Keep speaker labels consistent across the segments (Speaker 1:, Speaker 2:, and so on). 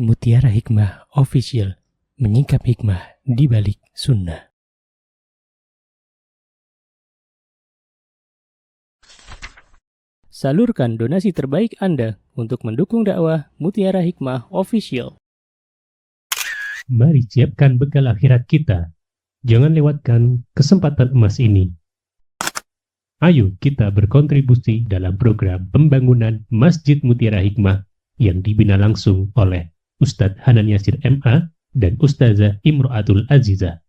Speaker 1: Mutiara Hikmah Official, menyingkap hikmah di balik sunnah. Salurkan donasi terbaik Anda untuk mendukung dakwah Mutiara Hikmah Official.
Speaker 2: Mari siapkan bekal akhirat kita. Jangan lewatkan kesempatan emas ini. Ayo kita berkontribusi dalam program pembangunan Masjid Mutiara Hikmah yang dibina langsung oleh Ustadz Hanan Yasir MA dan Ustazah Imro'atul Azizah.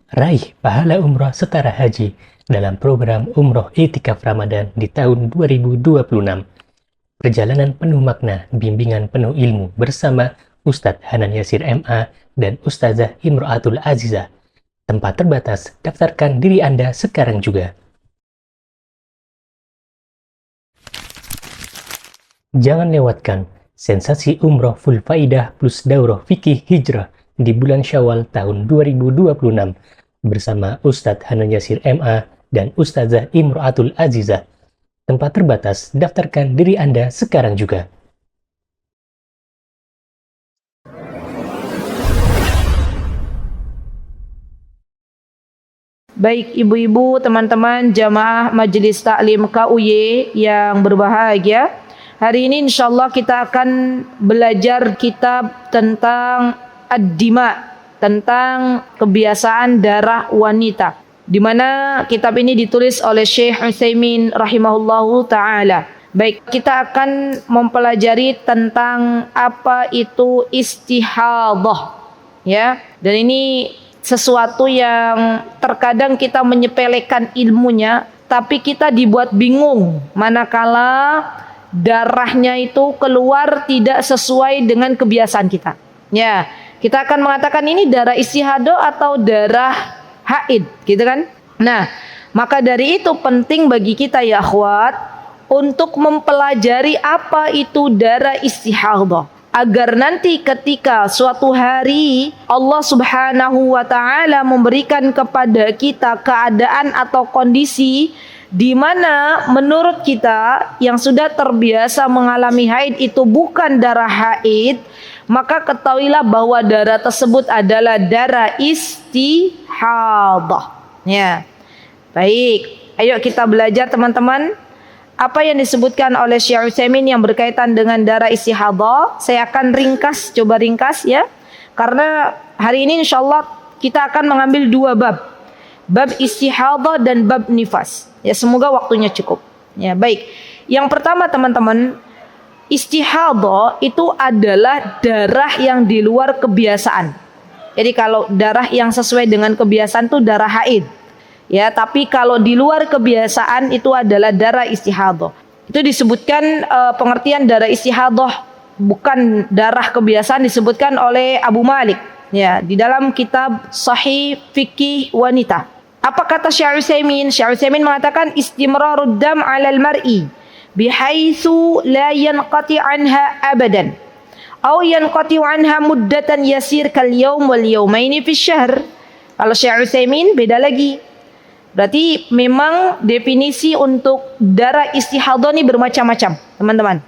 Speaker 1: Raih pahala umroh setara haji dalam program Umroh Iktikaf Ramadan di tahun 2026. Perjalanan penuh makna, bimbingan penuh ilmu bersama Ustadz Hanan Yasir MA dan Ustazah Imro'atul Azizah. Tempat terbatas, daftarkan diri Anda sekarang juga. Jangan lewatkan sensasi umroh full faidah plus daurah fikih hijrah di bulan Syawal tahun 2026 bersama Ustadz Hanan Yasir MA dan Ustazah Imro'atul Azizah. Tempat terbatas, daftarkan diri Anda sekarang juga.
Speaker 3: Baik ibu-ibu, teman-teman jamaah Majelis Taklim KUY yang berbahagia, hari ini insyaallah kita akan belajar kitab tentang ad-dima, tentang kebiasaan darah wanita, di mana kitab ini ditulis oleh Syekh Utsaimin rahimahullahu taala. Baik, kita akan mempelajari tentang apa itu istihadah, ya. Dan ini sesuatu yang terkadang kita menyepelekan ilmunya, tapi kita dibuat bingung manakala darahnya itu keluar tidak sesuai dengan kebiasaan kita. Ya, kita akan mengatakan ini darah istihadah atau darah haid, gitu kan? Nah, maka dari itu penting bagi kita ya akhwat untuk mempelajari apa itu darah istihadah, agar nanti ketika suatu hari Allah Subhanahu wa taala memberikan kepada kita keadaan atau kondisi di mana menurut kita yang sudah terbiasa mengalami haid itu bukan darah haid, maka ketahuilah bahwa darah tersebut adalah darah istihadah. Ya. Baik, ayo kita belajar teman-teman. Apa yang disebutkan oleh Syekh Utsaimin yang berkaitan dengan darah istihadah, saya akan coba ringkas ya. Karena hari ini insyaallah kita akan mengambil dua bab. Bab istihadah dan bab nifas. Ya, semoga waktunya cukup. Ya, baik. Yang pertama teman-teman, istihadah itu adalah darah yang di luar kebiasaan. Jadi kalau darah yang sesuai dengan kebiasaan itu darah haid. Ya, tapi kalau di luar kebiasaan itu adalah darah istihadah. Itu disebutkan pengertian darah istihadah bukan darah kebiasaan disebutkan oleh Abu Malik ya di dalam kitab Sahih Fikih Wanita. Apa kata Syekh Utsaimin? Syekh Utsaimin mengatakan istimrarud dam 'alal mar'i bihaitsu la yanqati 'anha abadan aw yanqati 'anha muddatan yasir kal yaum wal yaumaini fi syahr. Kalau Syekh Utsaimin beda lagi. Berarti memang definisi untuk darah istihadah ini bermacam-macam, teman-teman.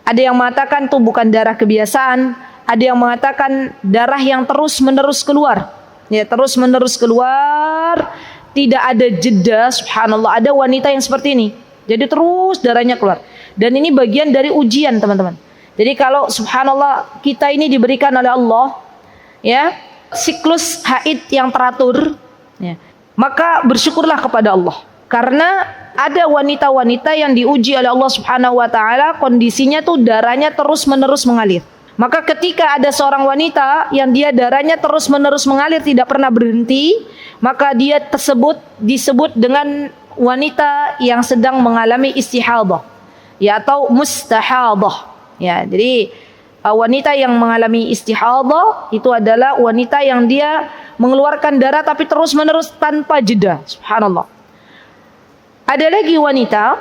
Speaker 3: Ada yang mengatakan itu bukan darah kebiasaan, ada yang mengatakan darah yang terus-menerus keluar. Ya, terus-menerus keluar, tidak ada jeda, subhanallah. Ada wanita yang seperti ini. Jadi terus darahnya keluar. Dan ini bagian dari ujian, teman-teman. Jadi kalau subhanallah kita ini diberikan oleh Allah ya, siklus haid yang teratur, ya, maka bersyukurlah kepada Allah. Karena ada wanita-wanita yang diuji oleh Allah Subhanahu wa taala, kondisinya tuh darahnya terus-menerus mengalir. Maka ketika ada seorang wanita yang dia darahnya terus-menerus mengalir tidak pernah berhenti, maka dia disebut dengan wanita yang sedang mengalami istihadah, ya, atau mustahadah. Ya, jadi wanita yang mengalami istihadah itu adalah wanita yang dia mengeluarkan darah tapi terus-menerus tanpa jeda. Subhanallah. Ada lagi wanita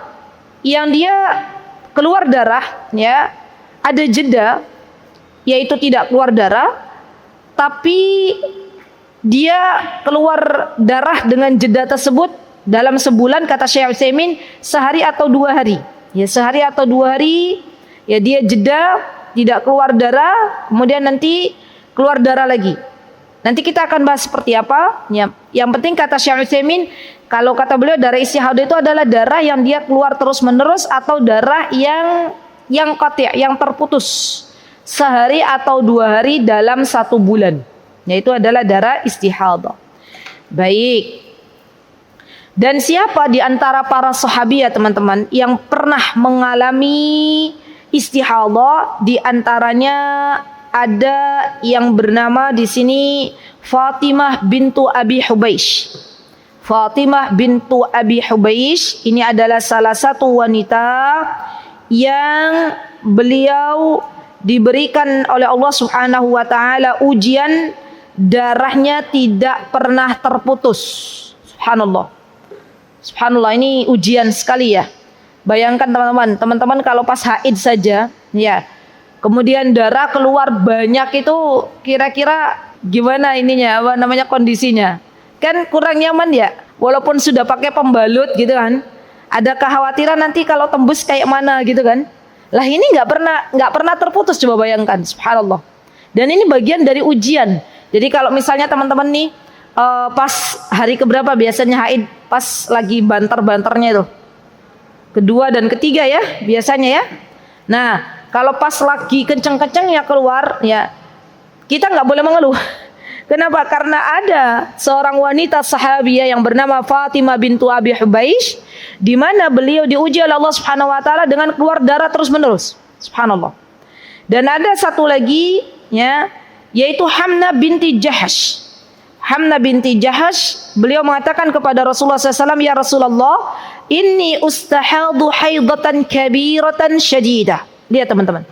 Speaker 3: yang dia keluar darah, ya, ada jeda, yaitu tidak keluar darah, tapi dia keluar darah dengan jeda tersebut dalam sebulan, kata Syekh Utsaimin, sehari atau 2 hari. Ya, sehari atau 2 hari, ya dia jeda tidak keluar darah, kemudian nanti keluar darah lagi. Nanti kita akan bahas seperti apa. Ya, yang penting kata Syekh Utsaimin, kalau kata beliau darah istihadah itu adalah darah yang dia keluar terus menerus atau darah yang qati', yang terputus sehari atau 2 hari dalam 1 bulan. Yaitu adalah darah istihadah. Baik. Dan siapa di antara para sahabiah teman-teman yang pernah mengalami istihadah? Di antaranya ada yang bernama di sini Fatimah bintu Abi Hubaish. Fatimah bintu Abi Hubaish ini adalah salah satu wanita yang beliau diberikan oleh Allah Subhanahu wa taala ujian darahnya tidak pernah terputus. Subhanallah. Subhanallah, ini ujian sekali ya. Bayangkan teman-teman kalau pas haid saja ya, kemudian darah keluar banyak, itu kira-kira gimana ininya, apa namanya, kondisinya? Kan kurang nyaman ya, walaupun sudah pakai pembalut gitu kan. Ada kekhawatiran nanti kalau tembus kayak mana gitu kan. Lah ini nggak pernah terputus, coba bayangkan, subhanallah. Dan ini bagian dari ujian. Jadi kalau misalnya teman-teman nih pas hari keberapa biasanya haid, pas lagi banter-banternya itu, kedua dan ketiga ya biasanya ya. Nah, kalau pas lagi kenceng-kencengnya keluar ya, kita nggak boleh mengeluh. Kenapa? Karena ada seorang wanita sahabiah yang bernama Fatimah bintu Abi Hubaish, di mana beliau diuji oleh Allah Subhanahu wa taala dengan keluar darah terus-menerus. Subhanallah. Dan ada satu lagi ya, yaitu Hamnah binti Jahash. Hamnah binti Jahash, beliau mengatakan kepada Rasulullah SAW, ya Rasulullah, inni ustahadu haidatan kabiratan syadidah. Lihat teman-teman,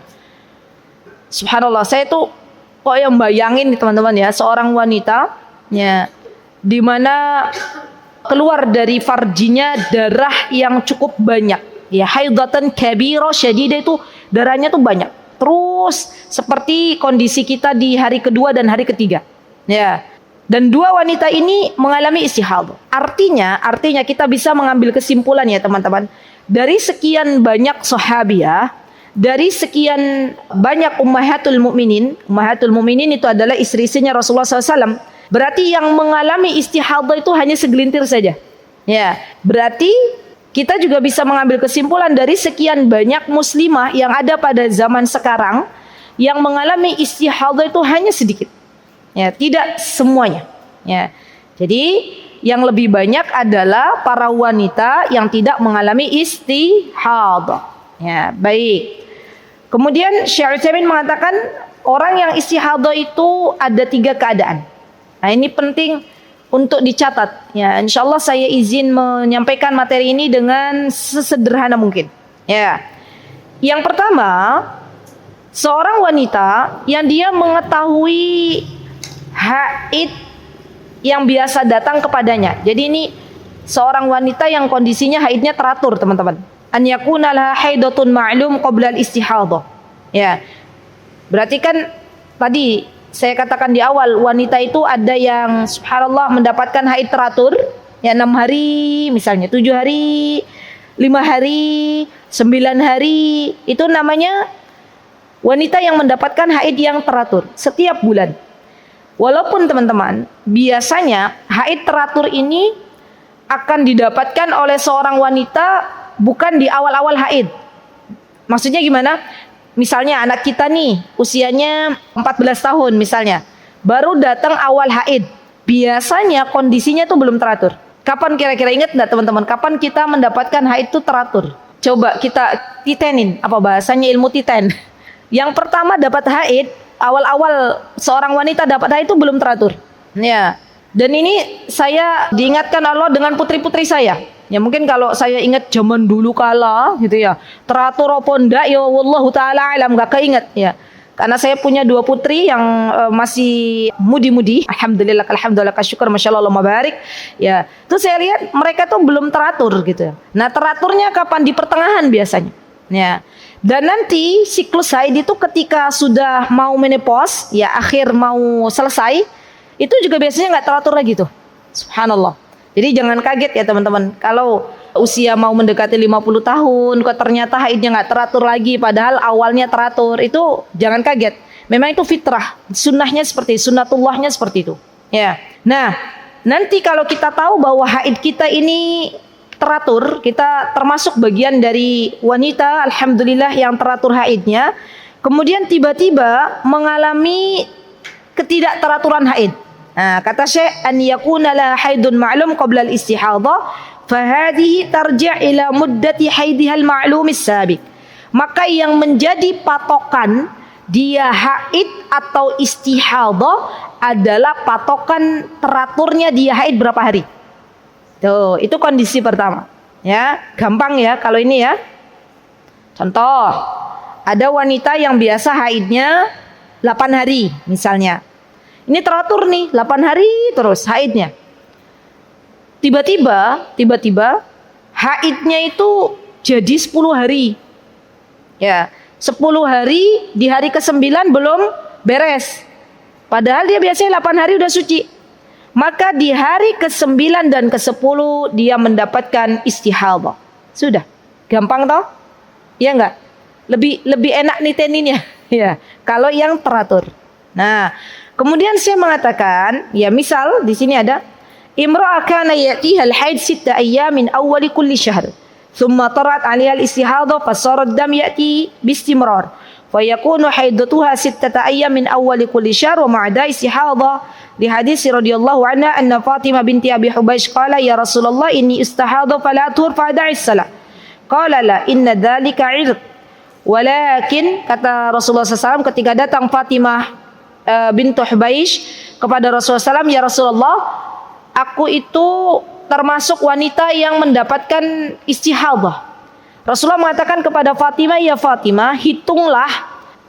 Speaker 3: subhanallah, saya tuh kok yang bayangin nih teman-teman ya, seorang wanita ya, di mana keluar dari farjinya darah yang cukup banyak ya, haidatan kabirah syadidah, itu darahnya tuh banyak terus, seperti kondisi kita di hari kedua dan hari ketiga ya. Dan 2 wanita ini mengalami istihadah. Artinya kita bisa mengambil kesimpulan ya teman-teman, dari sekian banyak sahabiah, dari sekian banyak ummahatul mukminin. Ummahatul mukminin itu adalah istri-istrinya Rasulullah SAW. Berarti yang mengalami istihadah itu hanya segelintir saja. Ya, berarti kita juga bisa mengambil kesimpulan dari sekian banyak muslimah yang ada pada zaman sekarang, yang mengalami istihadah itu hanya sedikit. Ya, tidak semuanya. Ya. Jadi yang lebih banyak adalah para wanita yang tidak mengalami istihadah. Ya, baik. Kemudian Syekh Utsaimin mengatakan orang yang istihadah itu ada 3 keadaan. Nah, ini penting untuk dicatat. Ya, insyaallah saya izin menyampaikan materi ini dengan sesederhana mungkin. Ya. Yang pertama, seorang wanita yang dia mengetahui haid yang biasa datang kepadanya. Jadi ini seorang wanita yang kondisinya haidnya teratur, teman-teman. An yakuna laha haidatun ma'lum qabla al-istihadah. Ya. Berarti kan tadi saya katakan di awal, wanita itu ada yang subhanallah mendapatkan haid teratur ya, 6 hari misalnya, 7 hari, 5 hari, 9 hari. Itu namanya wanita yang mendapatkan haid yang teratur setiap bulan. Walaupun teman-teman, biasanya haid teratur ini akan didapatkan oleh seorang wanita bukan di awal-awal haid. Maksudnya gimana? Misalnya anak kita nih usianya 14 tahun misalnya, baru datang awal haid. Biasanya kondisinya tuh belum teratur. Kapan kira-kira, ingat nggak teman-teman? Kapan kita mendapatkan haid itu teratur? Coba kita titenin, apa bahasanya, ilmu titen. Yang pertama dapat haid, awal-awal seorang wanita dapat haid itu belum teratur. Ya. Dan ini saya diingatkan Allah dengan putri-putri saya. Ya mungkin kalau saya ingat zaman dulu kala gitu ya, teratur apa ndak ya wallahu taala alam, enggak keinget ya. Karena saya punya 2 putri yang masih mudi-mudi. Alhamdulillah, syukur, masyaallah, Allahumma barik. Ya, terus saya lihat mereka tuh belum teratur gitu. Nah, teraturnya kapan? Di pertengahan biasanya. Ya. Dan nanti siklus haid itu ketika sudah mau menopause, ya akhir mau selesai, itu juga biasanya nggak teratur lagi tuh. Subhanallah. Jadi jangan kaget ya teman-teman. Kalau usia mau mendekati 50 tahun, kok ternyata haidnya nggak teratur lagi, padahal awalnya teratur, itu jangan kaget. Memang itu fitrah, sunnahnya seperti sunnatullahnya seperti itu. Ya. Nah, nanti kalau kita tahu bahwa haid kita ini teratur, kita termasuk bagian dari wanita, alhamdulillah yang teratur haidnya, kemudian tiba-tiba mengalami ketidakteraturan haid. Nah, kata Syekh, an yakuna la haidun ma'lum qabla al-istihadhah, fahadhihi tarji' ila muddati haidiha al-ma'lum as-sabiq. Maka yang menjadi patokan dia haid atau istihadhah adalah patokan teraturnya dia haid berapa hari. Tuh, itu kondisi pertama. Ya, gampang ya kalau ini ya. Contoh, ada wanita yang biasa haidnya 8 hari misalnya. Ini teratur nih, 8 hari terus haidnya. Tiba-tiba haidnya itu jadi 10 hari. Ya, 10 hari di hari ke-9 belum beres. Padahal dia biasanya 8 hari udah suci. Maka di hari ke-9 dan ke-10 dia mendapatkan istihadhah. Sudah. Gampang toh? Ya enggak? Lebih enak niteninnya. Ya, kalau yang teratur. Nah, kemudian saya mengatakan, ya misal di sini ada imra'ah kana ya'tiha al-haid 6 ayyam min awwali kulli syahr. Thumma tarat 'alaiha al-istihadhah fasara ad-dam ya'ti bistimrar. Fayakunu haidatuha 6 ayyam min awwali kulli syahr wa ma'ada istihadhah. Di hadis radhiyallahu anha anna Fatimah binti Abi Hubaysh qala ya Rasulullah inni istahadha fala athur fa'da'is salah. Qala la inna dzalika 'irq. Walakin kata Rasulullah SAW ketika datang Fatimah bintu Hubaysh kepada Rasulullah SAW, ya Rasulullah, aku itu termasuk wanita yang mendapatkan istihadhah. Rasulullah mengatakan kepada Fatimah, ya Fatimah, hitunglah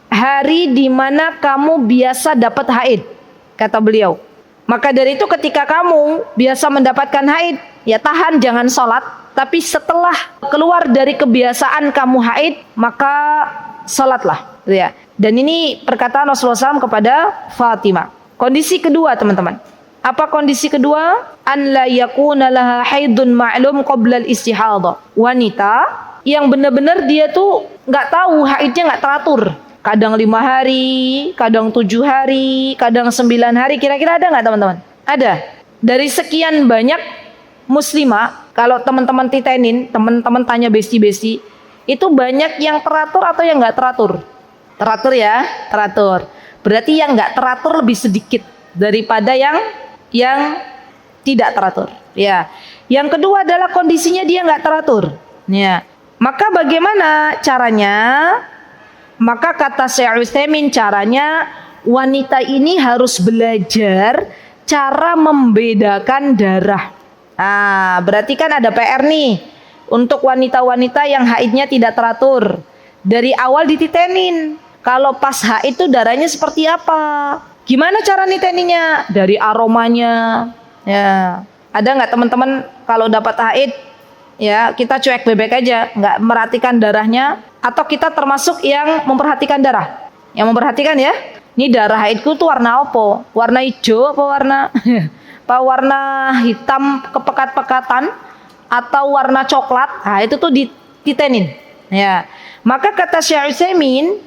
Speaker 3: hari di mana kamu biasa dapat haid. Kata beliau, maka dari itu ketika kamu biasa mendapatkan haid, ya tahan jangan sholat. Tapi setelah keluar dari kebiasaan kamu haid, maka sholatlah. Ya. Dan ini perkataan Rasulullah SAW kepada Fatimah. Kondisi kedua teman-teman. Apa kondisi kedua? An la yakuna laha haidun ma'lum qabla al-istihadhah. Wanita yang benar-benar dia tuh nggak tahu haidnya nggak teratur. Kadang 5 hari, kadang 7 hari, kadang 9 hari. Kira-kira ada nggak teman-teman? Ada. Dari sekian banyak muslimah, kalau teman-teman titenin, teman-teman tanya besti-besti, itu banyak yang teratur atau yang nggak teratur? Teratur ya, teratur. Berarti yang nggak teratur lebih sedikit daripada yang tidak teratur. Ya. Yang kedua adalah kondisinya dia nggak teratur. Ya. Maka bagaimana caranya? Maka kata Syekh Utsaimin, caranya wanita ini harus belajar cara membedakan darah. Nah, berarti kan ada PR nih untuk wanita-wanita yang haidnya tidak teratur. Dari awal dititenin, kalau pas haid itu darahnya seperti apa? Gimana cara niteninya? Dari aromanya. Ya, ada nggak teman-teman kalau dapat haid, ya kita cuek bebek aja, nggak merhatikan darahnya? Atau kita termasuk yang memperhatikan darah? Yang memperhatikan ya? Ini darah haidku tuh warna apa? Warna hijau apa warna hitam kepekat-pekatan atau warna coklat? Nah, itu tuh dititenin. Ya. Maka kata Syekh Utsaimin,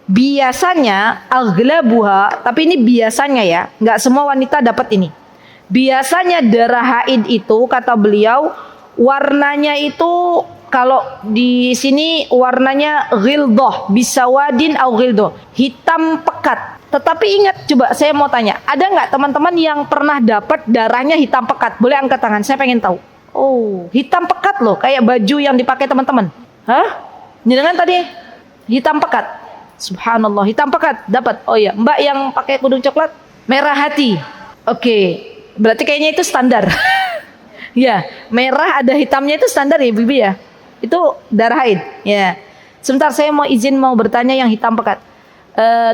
Speaker 3: biasanya aghlabuha, tapi ini biasanya ya, nggak semua wanita dapat ini. Biasanya darah haid itu kata beliau warnanya itu kalau di sini warnanya ghildah, bisawadin au ghildah, hitam pekat. Tetapi ingat, coba saya mau tanya, ada nggak teman-teman yang pernah dapat darahnya hitam pekat? Boleh angkat tangan, saya pengen tahu. Oh, hitam pekat loh, kayak baju yang dipakai teman-teman. Hah? Jenengan tadi hitam pekat. Subhanallah, hitam pekat dapat. Oh ya, Mbak yang pakai kudung coklat merah hati. Oke, berarti kayaknya itu standar. Ya, merah ada hitamnya itu standar ya, Bibi ya. Itu darah haid. Ya. Sebentar saya mau izin mau bertanya yang hitam pekat.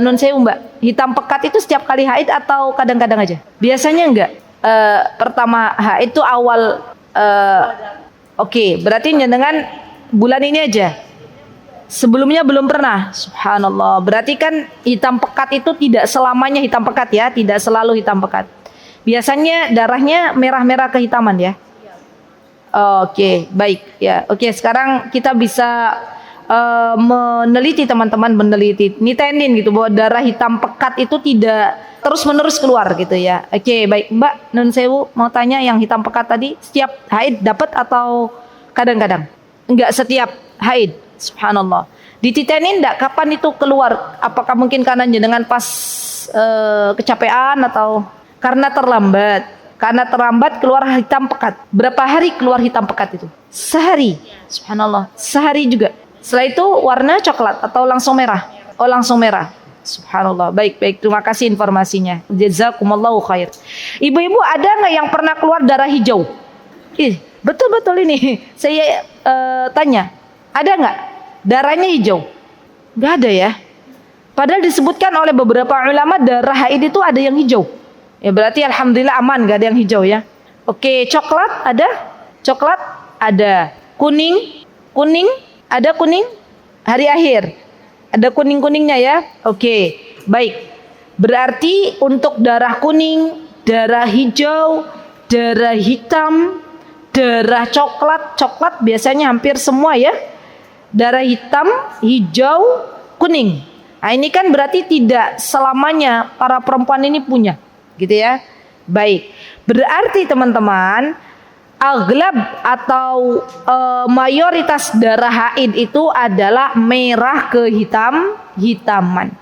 Speaker 3: Nun sewu Mbak, hitam pekat itu setiap kali haid atau kadang-kadang aja? Biasanya enggak. Pertama haid itu awal. Oke, berarti dengan bulan ini aja. Sebelumnya belum pernah. Subhanallah. Berarti kan hitam pekat itu tidak selamanya hitam pekat ya, tidak selalu hitam pekat. Biasanya darahnya merah-merah kehitaman ya. Oke, baik ya. Oke, sekarang kita bisa meneliti, teman-teman meneliti, nitenin gitu bahwa darah hitam pekat itu tidak terus-menerus keluar gitu ya. Oke, baik Mbak Nun Sewu mau tanya, yang hitam pekat tadi setiap haid dapat atau kadang-kadang? Enggak setiap haid. Subhanallah. Dititenin enggak kapan itu keluar? Apakah mungkin karena jenengan pas kecapean atau karena terlambat? Karena terlambat keluar hitam pekat. Berapa hari keluar hitam pekat itu? Sehari. Subhanallah. Sehari juga. Setelah itu warna coklat atau langsung merah? Oh, langsung merah. Subhanallah. Baik. Terima kasih informasinya. Jazakumullahu khair. Ibu-ibu ada nggak yang pernah keluar darah hijau? Betul-betul ini. Saya tanya. Ada nggak darahnya hijau? Nggak ada ya. Padahal disebutkan oleh beberapa ulama darah haid itu ada yang hijau. Ya berarti alhamdulillah aman, gak ada yang hijau ya. Oke, coklat ada? Coklat ada. Kuning ada kuning? Hari akhir ada kuning-kuningnya ya. Oke, baik. Berarti untuk darah kuning, darah hijau, darah hitam, darah coklat biasanya hampir semua ya. Darah hitam, hijau, kuning. Nah ini kan berarti tidak selamanya para perempuan ini punya, gitu ya. Baik, berarti teman-teman aglab atau mayoritas darah haid itu adalah merah hitaman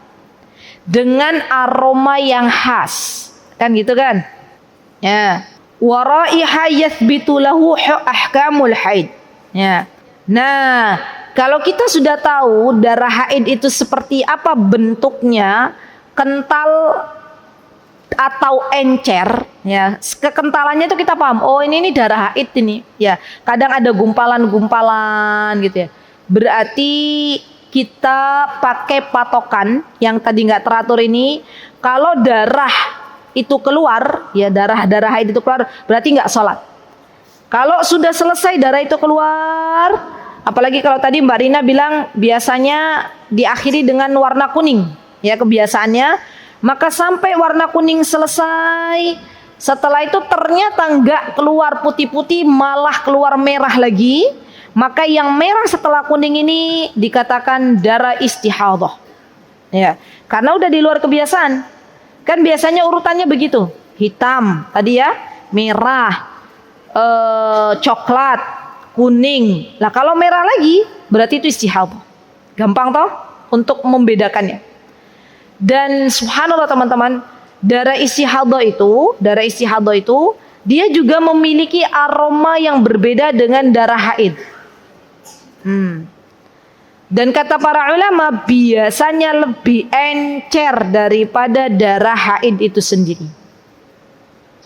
Speaker 3: dengan aroma yang khas, kan gitu kan ya. Waraiha yathbitu lahu ahkamul haid ya. Nah, kalau kita sudah tahu darah haid itu seperti apa bentuknya, kental atau encer ya, kekentalannya itu kita paham. Oh ini darah haid ini ya. Kadang ada gumpalan-gumpalan gitu ya. Berarti kita pakai patokan yang tadi nggak teratur ini. Kalau darah itu keluar ya, darah haid itu keluar, berarti nggak sholat. Kalau sudah selesai darah itu keluar, apalagi kalau tadi Mbak Rina bilang biasanya diakhiri dengan warna kuning ya kebiasaannya, maka sampai warna kuning selesai, setelah itu ternyata nggak keluar putih-putih, malah keluar merah lagi, maka yang merah setelah kuning ini dikatakan darah istihadhah ya, karena udah di luar kebiasaan. Kan biasanya urutannya begitu, hitam tadi ya, merah, coklat, kuning. Nah kalau merah lagi berarti itu istihadhah. Gampang toh untuk membedakannya. Dan subhanallah teman-teman, darah istihadhah itu dia juga memiliki aroma yang berbeda dengan darah haid. Dan kata para ulama biasanya lebih encer daripada darah haid itu sendiri.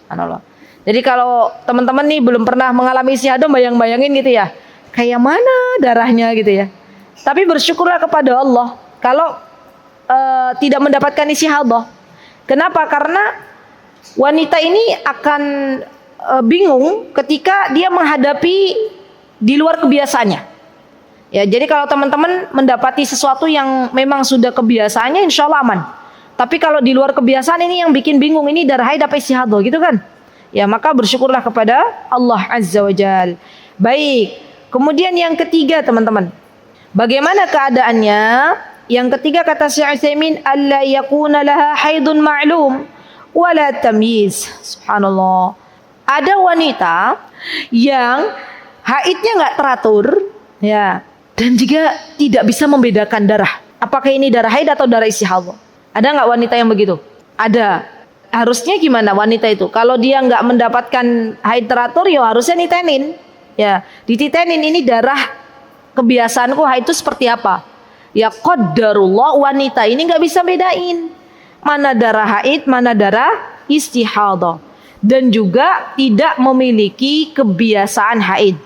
Speaker 3: Subhanallah. Jadi kalau teman-teman nih belum pernah mengalami istihadhah, bayang-bayangin gitu ya, kayak mana darahnya gitu ya. Tapi bersyukurlah kepada Allah kalau tidak mendapatkan istihadhah. Kenapa? Karena wanita ini akan bingung ketika dia menghadapi di luar kebiasaannya. Ya, jadi kalau teman-teman mendapati sesuatu yang memang sudah kebiasaannya, insya Allah aman. Tapi kalau di luar kebiasaan ini yang bikin bingung, ini darah haid apa istihadhah gitu kan? Ya, maka bersyukurlah kepada Allah Azza wa Jal. Baik, kemudian yang ketiga teman-teman, bagaimana keadaannya? Yang ketiga kata Syekh Utsaimin, alla yakuna laha haidun ma'lum wala tamyiz. Subhanallah. Ada wanita yang haidnya nggak teratur, ya, dan juga tidak bisa membedakan darah. Apakah ini darah haid atau darah istihadhah? Ada nggak wanita yang begitu? Ada. Harusnya gimana wanita itu? Kalau dia nggak mendapatkan haid teratur, ya harusnya nitenin. Ya, dititenin ini darah kebiasaanku haid itu seperti apa? Ya qadarullah, wanita ini nggak bisa bedain mana darah haid, mana darah istihadhah, dan juga tidak memiliki kebiasaan haid.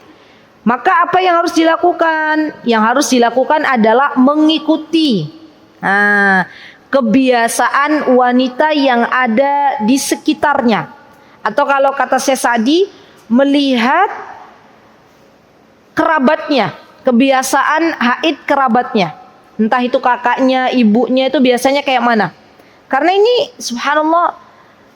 Speaker 3: Maka apa yang harus dilakukan? Yang harus dilakukan adalah mengikuti kebiasaan wanita yang ada di sekitarnya. Atau kalau kata Syekh Sa'di, melihat kerabatnya, kebiasaan haid kerabatnya. Entah itu kakaknya, ibunya itu biasanya kayak mana. Karena ini subhanallah,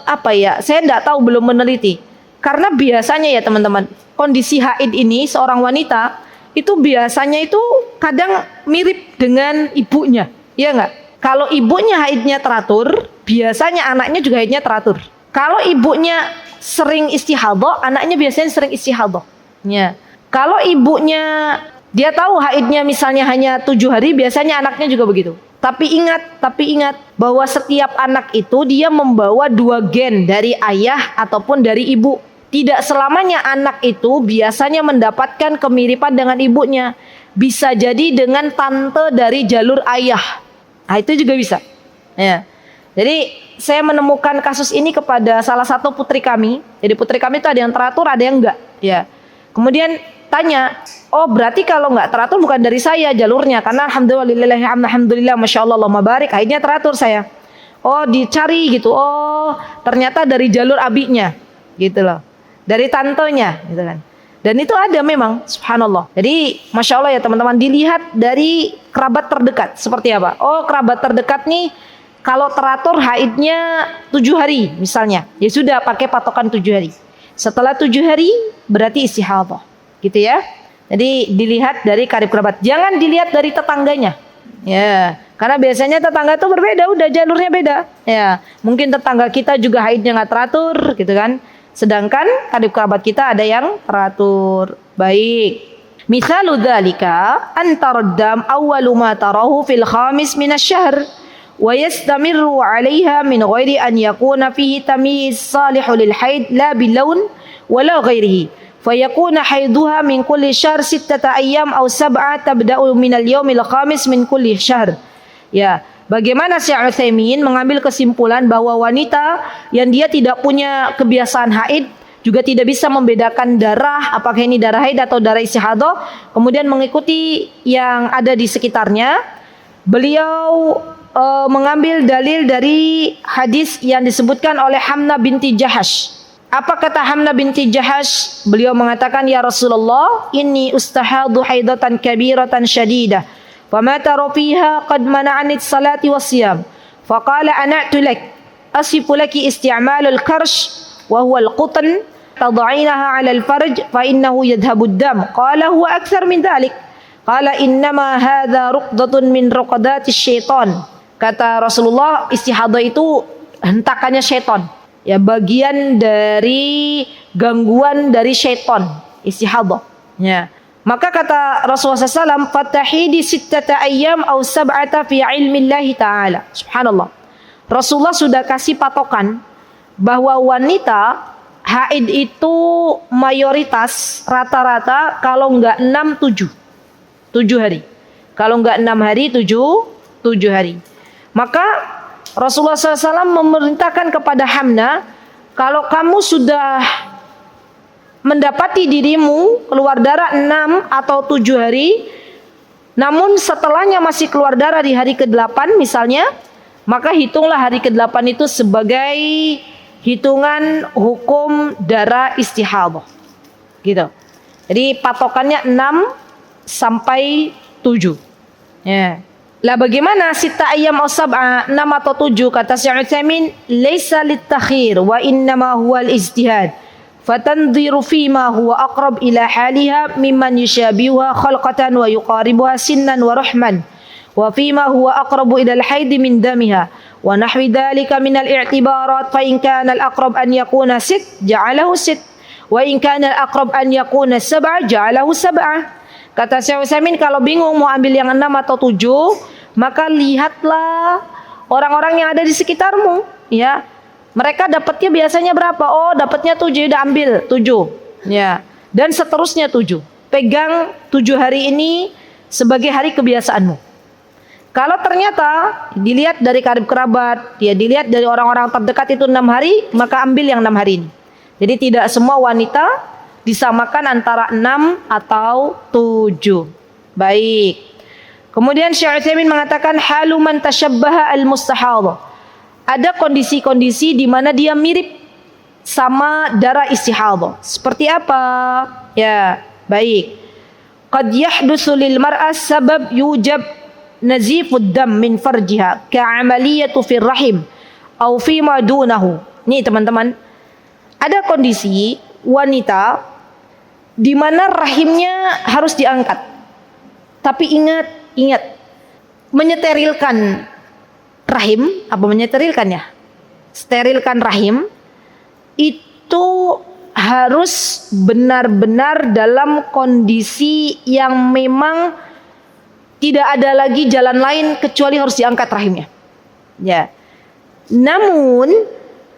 Speaker 3: apa ya, saya tidak tahu, belum meneliti. Karena biasanya ya teman-teman, kondisi haid ini seorang wanita itu biasanya itu kadang mirip dengan ibunya, ya nggak? Kalau ibunya haidnya teratur, biasanya anaknya juga haidnya teratur. Kalau ibunya sering istihadhah, anaknya biasanya sering istihadhah. Ya. Kalau ibunya dia tahu haidnya misalnya hanya 7 hari, biasanya anaknya juga begitu. Tapi ingat bahwa setiap anak itu dia membawa 2 gen dari ayah ataupun dari ibu. Tidak selamanya anak itu biasanya mendapatkan kemiripan dengan ibunya. Bisa jadi dengan tante dari jalur ayah. Nah, itu juga bisa. Ya. Jadi saya menemukan kasus ini kepada salah satu putri kami. Jadi putri kami itu ada yang teratur, ada yang enggak. Ya. Kemudian tanya, oh berarti kalau enggak teratur bukan dari saya jalurnya. Karena alhamdulillah, masya Allah, Allahumma barik, akhirnya teratur saya. Oh dicari gitu, oh ternyata dari jalur abinya. Gitu loh. Dari tantenya gitu kan. Dan itu ada memang, subhanallah. Jadi masya Allah ya teman-teman, dilihat dari kerabat terdekat seperti apa. Oh kerabat terdekat nih kalau teratur haidnya 7 hari misalnya, ya sudah pakai patokan 7 hari. Setelah 7 hari berarti istihadhah, gitu ya. Jadi dilihat dari karib kerabat, jangan dilihat dari tetangganya. Ya, karena biasanya tetangga itu berbeda, udah jalurnya beda. Ya, mungkin tetangga kita juga haidnya nggak teratur, gitu kan. Sedangkan karib kerabat kita ada yang teratur. Baik. Mithalu dzalika antaraddam awwalu ma tarahu fil khamis minasy-syahr wa yastamirru 'alaiha min ghairi an yakuna fihi tamyiz salihu lil haid la bil lawn wala ghairihi. Fayakuna haiduha min kulli syahr 6 ayyam aw 7 tabda'u min al-yawmil khamis min kulli syahr. Ya. Bagaimana Syekh Utsaimin mengambil kesimpulan bahwa wanita yang dia tidak punya kebiasaan haid juga tidak bisa membedakan darah, apakah ini darah haid atau darah istihadhah, kemudian mengikuti yang ada di sekitarnya. Beliau mengambil dalil dari hadis yang disebutkan oleh Hamnah binti Jahash. Apa kata Hamnah binti Jahash? Beliau mengatakan, ya Rasulullah, inni ustahadu haidatan kabiratan syadidah. فما ترى فيها قد منعني الصلاة والصيام فقال أنعت لك أصف لك استعمال الكرش وهو القطن تضعينها على الفرج فإنه يذهب الدم قال هو أكثر من ذلك قال إنما هذا رقدة من رقدات الشيطان. Kata Rasulullah, istihadhah itu hentakannya syaitan, ya, bagian dari gangguan dari syaitan istihadhah, ya. Maka kata Rasulullah SAW, fatahidi 6 ayyam aw 7 fi ilmillahi ta'ala. Subhanallah. Rasulullah sudah kasih patokan bahwa wanita haid itu mayoritas rata-rata kalau enggak 6, 7 hari. Kalau enggak 6 hari, 7 hari. Maka Rasulullah SAW memerintahkan kepada Hamnah, kalau kamu sudah mendapati dirimu keluar darah 6 atau 7 hari, namun setelahnya masih keluar darah di hari ke-8 misalnya, maka hitunglah hari ke-8 itu sebagai hitungan hukum darah istihadhah. Gitu. Jadi patokannya 6 sampai 7. Ya. Lah bagaimana 6 ayyam atau 7? 6 atau 7 kata Syekh Utsaimin, laisa litakhir wa innama huwa al-ijtihad. Fatanziru fima huwa aqrab ila haliha mimman yushabihuha khalqatan wa yuqaribuha sinnan wa rahman wa fima huwa aqrabu ila al-haid min damiha wa nahwi dhalika min al-i'tibarat fa in kana al-aqrab an yakuna 6 ja'alahu 6 wa in kana al-aqrab an yakuna 7 ja'alahu 7. Kata Syekh Utsaimin, kalau bingung mau ambil yang 6 atau 7, maka lihatlah orang-orang yang ada di sekitarmu, ya. Mereka dapatnya biasanya berapa? Oh, dapatnya 7, udah ambil 7. Ya. Dan seterusnya 7. Pegang 7 hari ini sebagai hari kebiasaanmu. Kalau ternyata dilihat dari karib kerabat, ya dilihat dari orang-orang terdekat itu 6 hari, maka ambil yang 6 hari ini. Jadi tidak semua wanita disamakan antara 6 atau 7. Baik. Kemudian Syekh Utsaimin mengatakan haluman tasyabbaha al-mustahadhah. Ada kondisi-kondisi di mana dia mirip sama darah istihadhah. Seperti apa? Ya, baik. Qad yahdutsu lil mar'ah sabab yujab nazifud dam min farjiha ka'amaliyatu fir rahim aw fi ma dunahu. Nih teman-teman, ada kondisi wanita di mana rahimnya harus diangkat. Tapi ingat, menyeterilkan rahim, apa menyeterilkan ya? Sterilkan rahim itu harus benar-benar dalam kondisi yang memang tidak ada lagi jalan lain kecuali harus diangkat rahimnya. Ya. Namun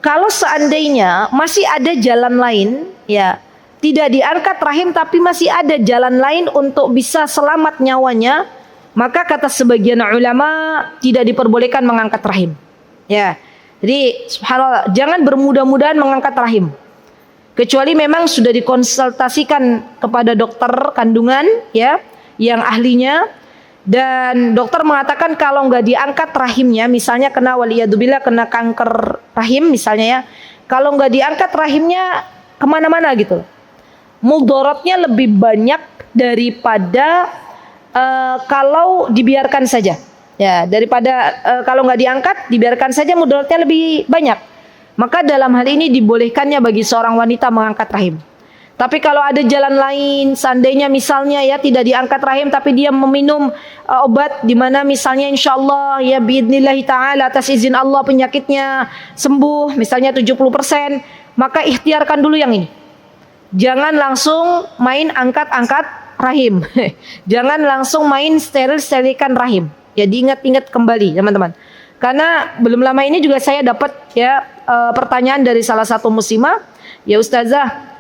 Speaker 3: kalau seandainya masih ada jalan lain, ya, tidak diangkat rahim tapi masih ada jalan lain untuk bisa selamat nyawanya, maka kata sebagian ulama tidak diperbolehkan mengangkat rahim. Ya. Jadi subhanallah, jangan bermudah-mudahan mengangkat rahim. Kecuali memang sudah dikonsultasikan kepada dokter kandungan, ya, yang ahlinya, dan dokter mengatakan kalau nggak diangkat rahimnya, misalnya kena waliyadzubillah kena kanker rahim misalnya ya, kalau nggak diangkat rahimnya kemana-mana gitu, mudaratnya lebih banyak daripada kalau dibiarkan saja, ya, daripada kalau nggak diangkat dibiarkan saja mudaratnya lebih banyak. Maka dalam hal ini dibolehkannya bagi seorang wanita mengangkat rahim. Tapi kalau ada jalan lain, seandainya misalnya ya tidak diangkat rahim tapi dia meminum obat di mana misalnya insyaallah ya biidnillahi ta'ala atas izin Allah penyakitnya sembuh misalnya 70%, maka ikhtiarkan dulu yang ini. Jangan langsung main angkat-angkat rahim. Jangan langsung main sterilkan rahim. Ya diingat-ingat kembali teman-teman. Karena belum lama ini juga saya dapat ya pertanyaan dari salah satu muslimah, ya ustazah,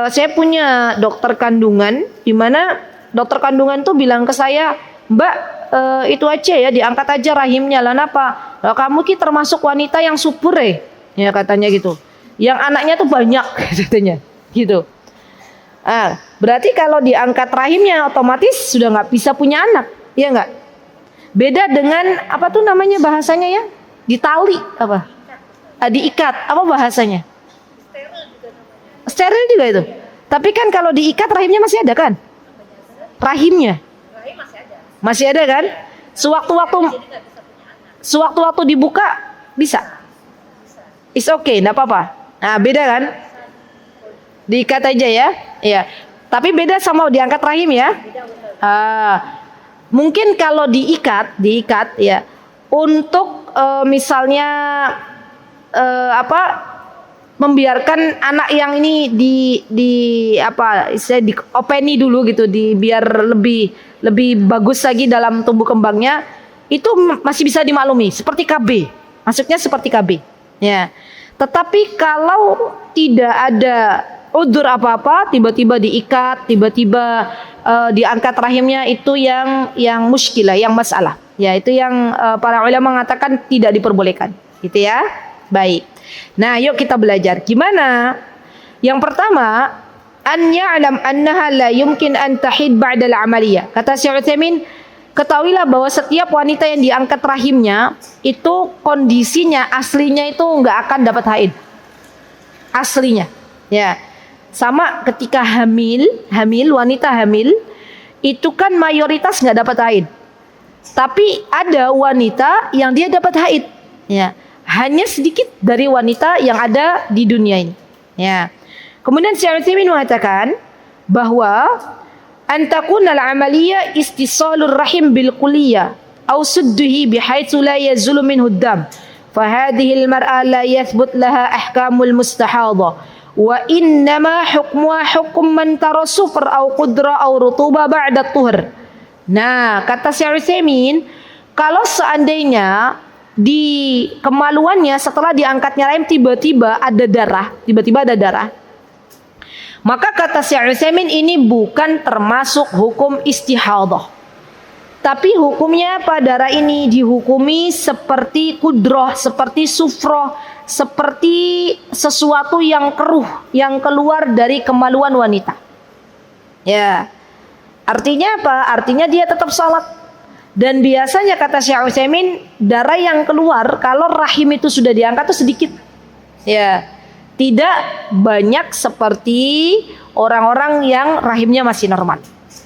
Speaker 3: saya punya dokter kandungan, di mana dokter kandungan tuh bilang ke saya, Mbak, itu aja ya diangkat aja rahimnya. Lah apa? Lah kamu ki termasuk wanita yang subur ya katanya gitu. Yang anaknya tuh banyak katanya gitu. Berarti kalau diangkat rahimnya otomatis sudah nggak bisa punya anak, ya nggak? Beda dengan apa tuh namanya bahasanya ya? Ditali apa? Diikat. Apa bahasanya? Steril juga itu. Tapi kan kalau diikat rahimnya masih ada kan? Rahimnya masih ada kan? Sewaktu-waktu dibuka bisa. It's okay, enggak apa-apa. Nah, beda kan? Diikat aja ya. Iya. Tapi beda sama diangkat rahim ya. Mungkin kalau diikat ya untuk misalnya membiarkan anak yang ini diopeni dulu gitu, biar lebih bagus lagi dalam tumbuh kembangnya, itu masih bisa dimaklumi seperti KB, masuknya seperti KB ya. Tetapi kalau tidak ada udzur apa-apa, tiba-tiba diikat, tiba-tiba diangkat rahimnya, itu yang muskilah, yang masalah. Ya, itu yang para ulama mengatakan tidak diperbolehkan. Gitu ya. Baik. Nah, yuk kita belajar. Gimana? Yang pertama, an ya'lam annaha la yumkin an tahid ba'da al-amaliyah. Kata Syekh Utsaimin, ketahuilah bahwa setiap wanita yang diangkat rahimnya itu kondisinya aslinya itu enggak akan dapat haid. Aslinya. Ya. Sama ketika hamil, wanita hamil itu kan mayoritas nggak dapat haid. Tapi ada wanita yang dia dapat haid. Ya, hanya sedikit dari wanita yang ada di dunia ini. Ya. Kemudian Syekh Utsaimin mengatakan bahwa antakuna al-amaliyah istisalur rahim bil kulliyah aw sudduhi bihaitsu la yazulu minhu ad-dam. Fa hadhihi al-mar'a la yathbut laha ahkamul mustahadha. Wa innama hukmuha hukum man tara sufr au qudra au rutuba ba'da tuhur. Nah, kata Syekh Utsaimin, kalau seandainya di kemaluannya setelah diangkatnya rahim tiba-tiba ada darah, maka kata Syekh Utsaimin ini bukan termasuk hukum istihadah. Tapi hukumnya apa? Darah ini dihukumi seperti kudroh, seperti sufroh, seperti sesuatu yang keruh, yang keluar dari kemaluan wanita. Ya, artinya apa? Artinya dia tetap salat. Dan biasanya kata Syekh Utsaimin, darah yang keluar kalau rahim itu sudah diangkat itu sedikit. Ya, tidak banyak seperti orang-orang yang rahimnya masih normal.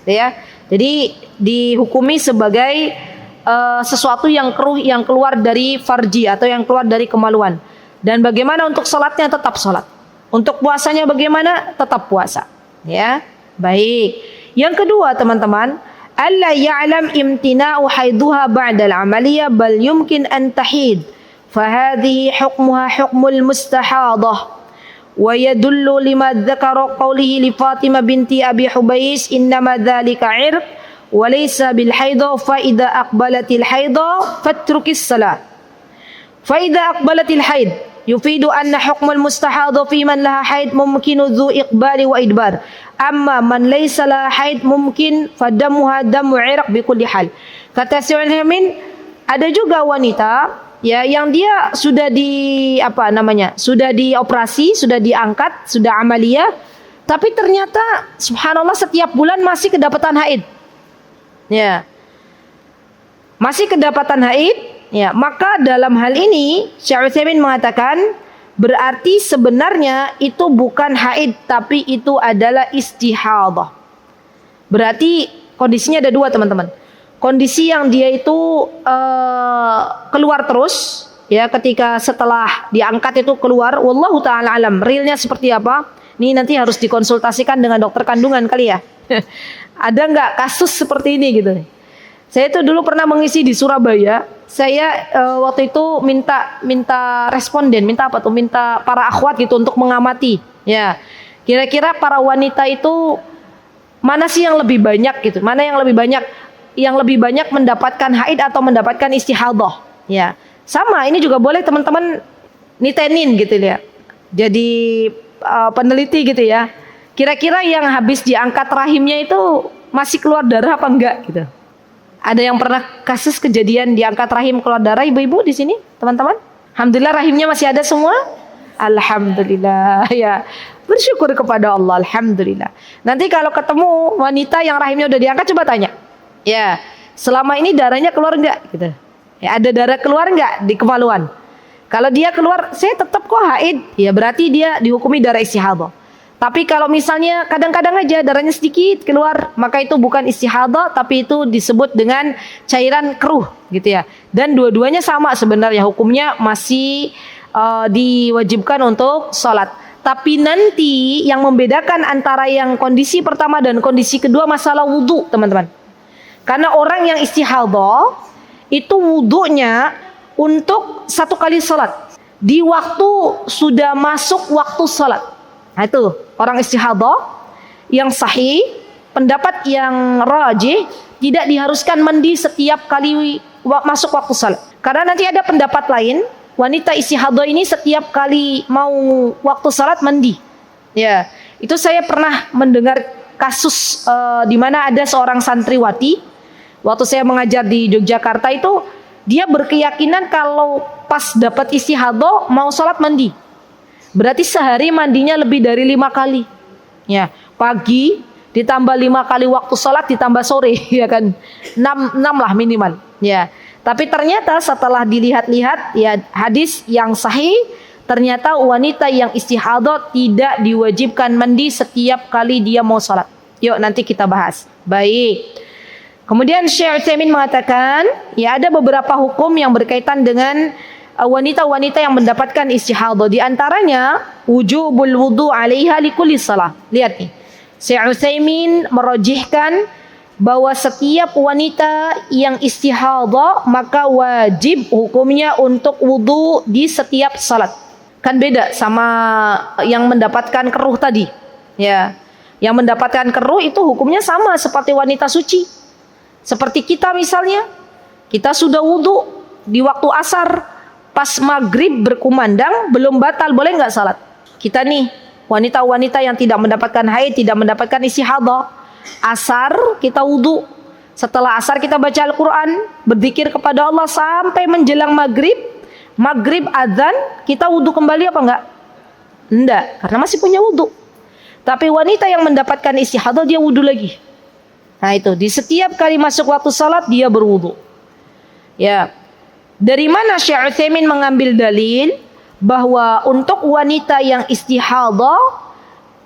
Speaker 3: Ya, jadi dihukumi sebagai sesuatu yang keruh yang keluar dari farji atau yang keluar dari kemaluan. Dan bagaimana untuk salatnya? Tetap salat. Untuk puasanya bagaimana? Tetap puasa. Ya, baik. Yang kedua teman-teman, alla ya'lam imtina'u haiduha ba'da al-amaliyah bal yumkin an tahid. Fahadhihi hukmuha hukmul mustahadah. Wa yadullu lima dzakara qawlihi li Fatimah binti Abi Hubais innama dzalika 'irq wa laysa bil haidha fa idza aqbalatil haidha fatrukis salat. Fa idza aqbalatil haid yufidu anna hukmul mustahadha fi man laha haid mumkinu dzu iqbali wa idbar. Amma man laysa laha haid mumkin fadamuha damu 'irq bi kulli hal. Kata Syekh Utsaimin, ada juga wanita ya yang dia sudah sudah dioperasi, sudah diangkat, sudah amaliyah, tapi ternyata subhanallah setiap bulan masih kedapatan haid. Ya. Masih kedapatan haid, ya, maka dalam hal ini Syekh Utsaimin mengatakan berarti sebenarnya itu bukan haid tapi itu adalah istihadah. Berarti kondisinya ada dua teman-teman. Kondisi yang dia itu keluar terus, ya, ketika setelah diangkat itu keluar, wallahu taala alam realnya seperti apa. Ini nanti harus dikonsultasikan dengan dokter kandungan kali ya. Ada nggak kasus seperti ini gitu? Saya itu dulu pernah mengisi di Surabaya. Saya waktu itu minta responden, minta para akhwat gitu untuk mengamati. Ya, kira-kira para wanita itu mana sih yang lebih banyak gitu? Mana yang lebih banyak? Yang lebih banyak mendapatkan haid atau mendapatkan istihadah? Ya, sama. Ini juga boleh teman-teman nitenin gitu ya. Jadi peneliti gitu ya. Kira-kira yang habis diangkat rahimnya itu masih keluar darah apa enggak gitu? Ada yang pernah kasus kejadian diangkat rahim keluar darah ibu-ibu di sini, teman-teman? Alhamdulillah rahimnya masih ada semua? Alhamdulillah ya. Bersyukur kepada Allah, alhamdulillah. Nanti kalau ketemu wanita yang rahimnya udah diangkat, coba tanya. Ya, selama ini darahnya keluar enggak gitu? Ya, ada darah keluar enggak di kemaluan? Kalau dia keluar, saya tetap kok haid, ya berarti dia dihukumi darah istihadah. Tapi kalau misalnya kadang-kadang aja darahnya sedikit keluar, maka itu bukan istihadah, tapi itu disebut dengan cairan keruh gitu ya. Dan dua-duanya sama sebenarnya, hukumnya masih diwajibkan untuk sholat. Tapi nanti yang membedakan antara yang kondisi pertama dan kondisi kedua masalah wudhu teman-teman. Karena orang yang istihadah itu wudhunya untuk satu kali sholat. Di waktu sudah masuk waktu sholat. Nah itu orang istihadah yang sahih, pendapat yang rajih, tidak diharuskan mandi setiap kali masuk waktu sholat. Karena nanti ada pendapat lain, wanita istihadah ini setiap kali mau waktu sholat mandi. Ya, itu saya pernah mendengar kasus di mana ada seorang santriwati. Waktu saya mengajar di Yogyakarta itu, dia berkeyakinan kalau pas dapat istihadah mau sholat mandi. Berarti sehari mandinya lebih dari 5 kali. Ya, pagi ditambah 5 kali waktu sholat ditambah sore, ya kan, 6 lah minimal. Ya, tapi ternyata setelah dilihat-lihat ya hadis yang sahih, ternyata wanita yang istihadah tidak diwajibkan mandi setiap kali dia mau sholat. Yuk nanti kita bahas. Baik. Kemudian Syekh Utsaimin mengatakan, ya ada beberapa hukum yang berkaitan dengan wanita-wanita yang mendapatkan istihadah. Di antaranya wujubul wudu 'alaiha likulli shalah. Lihat nih. Syekh Utsaimin merajihkan bahwa setiap wanita yang istihadah maka wajib hukumnya untuk wudu di setiap salat. Kan beda sama yang mendapatkan keruh tadi. Ya. Yang mendapatkan keruh itu hukumnya sama seperti wanita suci. Seperti kita misalnya, kita sudah wudu di waktu asar, pas maghrib berkumandang belum batal, boleh nggak salat? Kita nih wanita-wanita yang tidak mendapatkan haid, tidak mendapatkan istihadah, asar kita wudu, setelah asar kita baca Al-Quran, berzikir kepada Allah sampai menjelang maghrib adzan, kita wudu kembali apa enggak? Enggak, karena masih punya wudu. Tapi wanita yang mendapatkan istihadah dia wudu lagi. Nah itu, di setiap kali masuk waktu salat dia berwudu. Ya. Dari mana Syekh Utsaimin mengambil dalil bahwa untuk wanita yang istihadah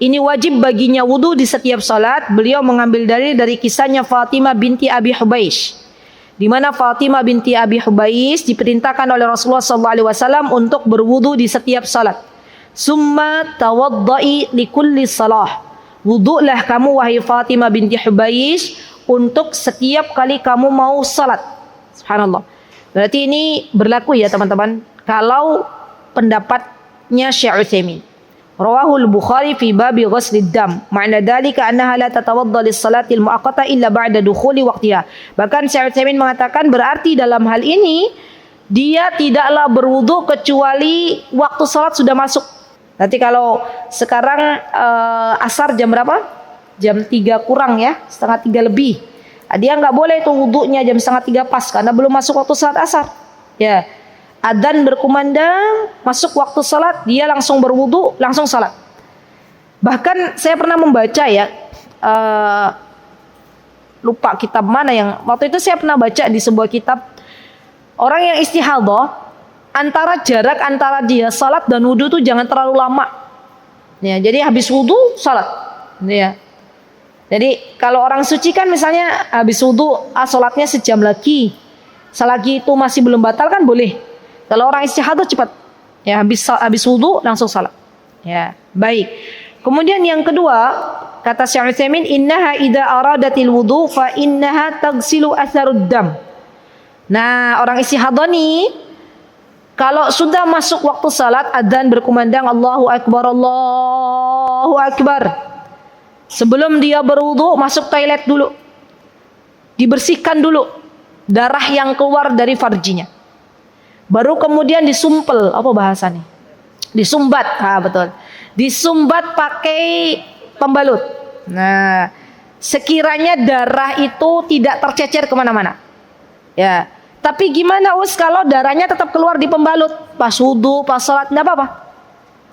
Speaker 3: ini wajib baginya wudu di setiap salat? Beliau mengambil dalil dari kisahnya Fatimah binti Abi Hubais. Di mana Fatimah binti Abi Hubais diperintahkan oleh Rasulullah SAW untuk berwudu di setiap salat. Summa tawaddai likulli salah. Wudu'lah kamu wahai Fatimah binti Hubaysh untuk setiap kali kamu mau salat. Subhanallah. Berarti ini berlaku ya teman-teman. Kalau pendapatnya Syekh Utsaimin. Rawahul Bukhari fi babi ghuslid dam. Ma'na dzalika annaha la tatawadda lis-salatil muaqqata illa ba'da dukhuli waqtiha. Bahkan Syekh Utsaimin mengatakan berarti dalam hal ini dia tidaklah berwudu kecuali waktu salat sudah masuk. Nanti kalau sekarang asar jam berapa? Jam 3 kurang ya, setengah 3 lebih. Dia nggak boleh tuh wudunya jam setengah 3 pas karena belum masuk waktu salat asar. Ya, adzan berkumandang, masuk waktu salat, dia langsung berwudu, langsung salat. Bahkan saya pernah membaca ya, lupa kitab mana yang waktu itu saya pernah baca di sebuah kitab, orang yang istihadhah jarak antara dia salat dan wudu itu jangan terlalu lama. Ya, jadi habis wudu salat. Ya. Jadi kalau orang suci kan misalnya habis wudu salatnya sejam lagi. Selagi itu masih belum batal kan boleh. Kalau orang istihadhah cepat. Ya, habis wudu langsung salat. Ya, baik. Kemudian yang kedua, kata Syekh Utsaimin, innaha idza aradatil wudu fa innaha taghsilu atharud dam. Nah, orang istihadhah nih kalau sudah masuk waktu salat, adzan berkumandang Allahu Akbar, Allahu Akbar. Sebelum dia berwudu, masuk toilet dulu. Dibersihkan dulu darah yang keluar dari farjinya. Baru kemudian disumpel, apa bahasanya? Disumbat, betul. Disumbat pakai pembalut. Nah, sekiranya darah itu tidak tercecer kemana-mana. Ya. Tapi gimana kalau darahnya tetap keluar di pembalut pas wudu, pas salat, enggak apa-apa.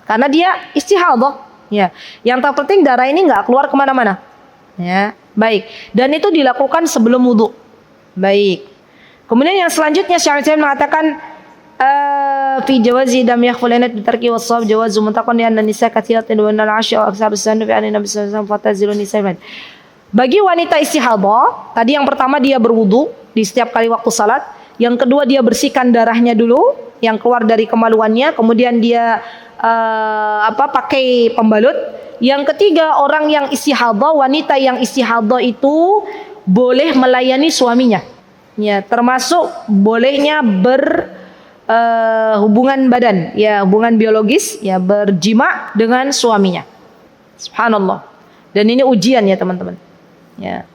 Speaker 3: Karena dia istihadhah. Ya. Yang terpenting darah ini enggak keluar kemana-mana. Ya, baik. Dan itu dilakukan sebelum wudu. Baik. Kemudian yang selanjutnya Syekh Utsaimin mengatakan fi jawazi dam yakhfulanat bitarki was-shawab jawazu muntaqan li anna nisa katsiratun wa anna al-'ashya wa aktsaru sunna fi anna nabi sallallahu alaihi wasallam fatazilun nisa. Bagi wanita istihadhah, tadi yang pertama dia berwudu di setiap kali waktu salat. Yang kedua dia bersihkan darahnya dulu yang keluar dari kemaluannya, kemudian dia pakai pembalut. Yang ketiga orang yang istihadhah, wanita yang istihadhah itu boleh melayani suaminya. Ya, termasuk bolehnya hubungan badan, ya hubungan biologis, ya berjima dengan suaminya. Subhanallah. Dan ini ujian ya teman-teman. Ya.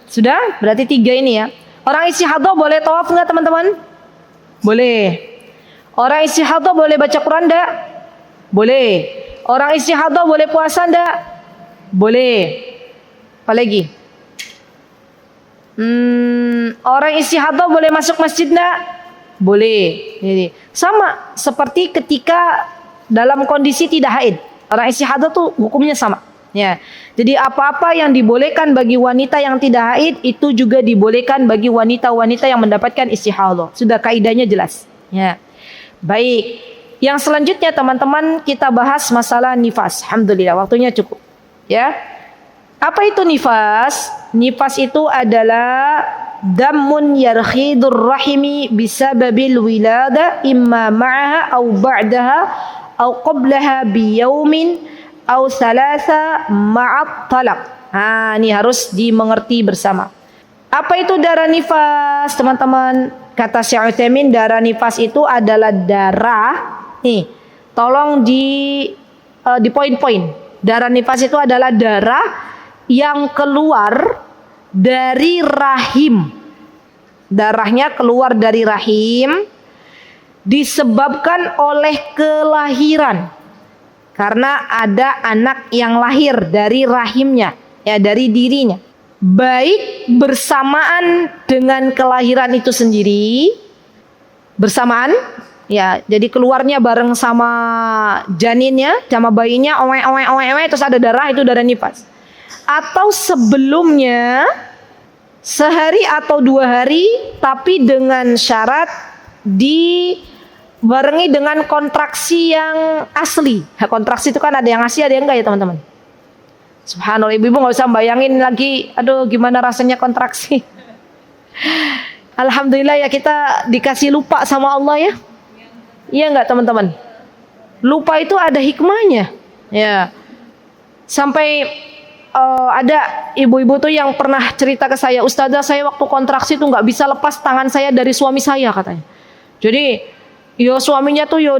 Speaker 3: Sudah, berarti 3 ini ya. Orang istihadhah boleh tawaf enggak teman-teman? Boleh. Orang istihadhah boleh baca Quran enggak? Boleh. Orang istihadhah boleh puasa enggak? Boleh. Apa lagi? Orang istihadhah boleh masuk masjid enggak? Boleh. Jadi sama seperti ketika dalam kondisi tidak haid. Orang istihadhah tuh hukumnya sama. Ya. Jadi apa-apa yang dibolehkan bagi wanita yang tidak haid itu juga dibolehkan bagi wanita-wanita yang mendapatkan istihadhah. Sudah kaidahnya jelas. Ya. Baik. Yang selanjutnya teman-teman kita bahas masalah nifas. Alhamdulillah waktunya cukup. Ya. Apa itu nifas? Nifas itu adalah damun yarkhidur rahimi bisababil wilada imma ma'aha au ba'daha au qablaha biyaumin au salasa ma'at talaq. Ini harus dimengerti bersama. Apa itu darah nifas, teman-teman? Kata Syekh Utsaimin, darah nifas itu adalah darah. Nih, tolong di poin-poin. Darah nifas itu adalah darah yang keluar dari rahim. Darahnya keluar dari rahim disebabkan oleh kelahiran. Karena ada anak yang lahir dari rahimnya, ya dari dirinya. Baik bersamaan dengan kelahiran itu sendiri, bersamaan, ya. Jadi keluarnya bareng sama janinnya, sama bayinya, terus ada darah, itu darah nifas. Atau sebelumnya sehari atau 2 hari, tapi dengan syarat dibarengi dengan kontraksi yang asli. Kontraksi itu kan ada yang asli, ada yang enggak ya teman-teman. Subhanallah, ibu-ibu gak usah bayangin lagi, aduh gimana rasanya kontraksi. Alhamdulillah ya kita dikasih lupa sama Allah ya. Iya enggak teman-teman? lupa itu ada hikmahnya. Ya. Sampai ada ibu-ibu tuh yang pernah cerita ke saya, Ustazah, saya waktu kontraksi tuh nggak bisa lepas tangan saya dari suami saya katanya. Jadi yo suaminya tuh yo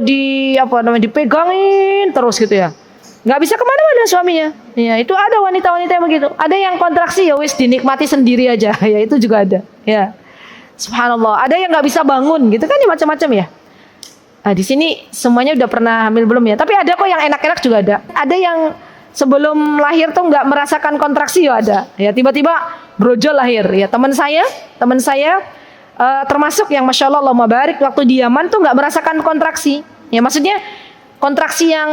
Speaker 3: dipegangin terus gitu ya, nggak bisa kemana-mana suaminya. Ya itu ada wanita-wanita yang begitu. Ada yang kontraksi ya wis dinikmati sendiri aja. Ya itu juga ada. Ya subhanallah. Ada yang nggak bisa bangun gitu kan, ya macam-macam ya. Nah, di sini semuanya udah pernah hamil belum ya? Tapi ada kok yang enak-enak juga ada. Ada yang sebelum lahir tuh nggak merasakan kontraksi ya ada. Ya tiba-tiba brojol lahir. Ya teman saya termasuk yang masya Allah Allahumma barik waktu di Yaman tuh nggak merasakan kontraksi. Ya maksudnya kontraksi yang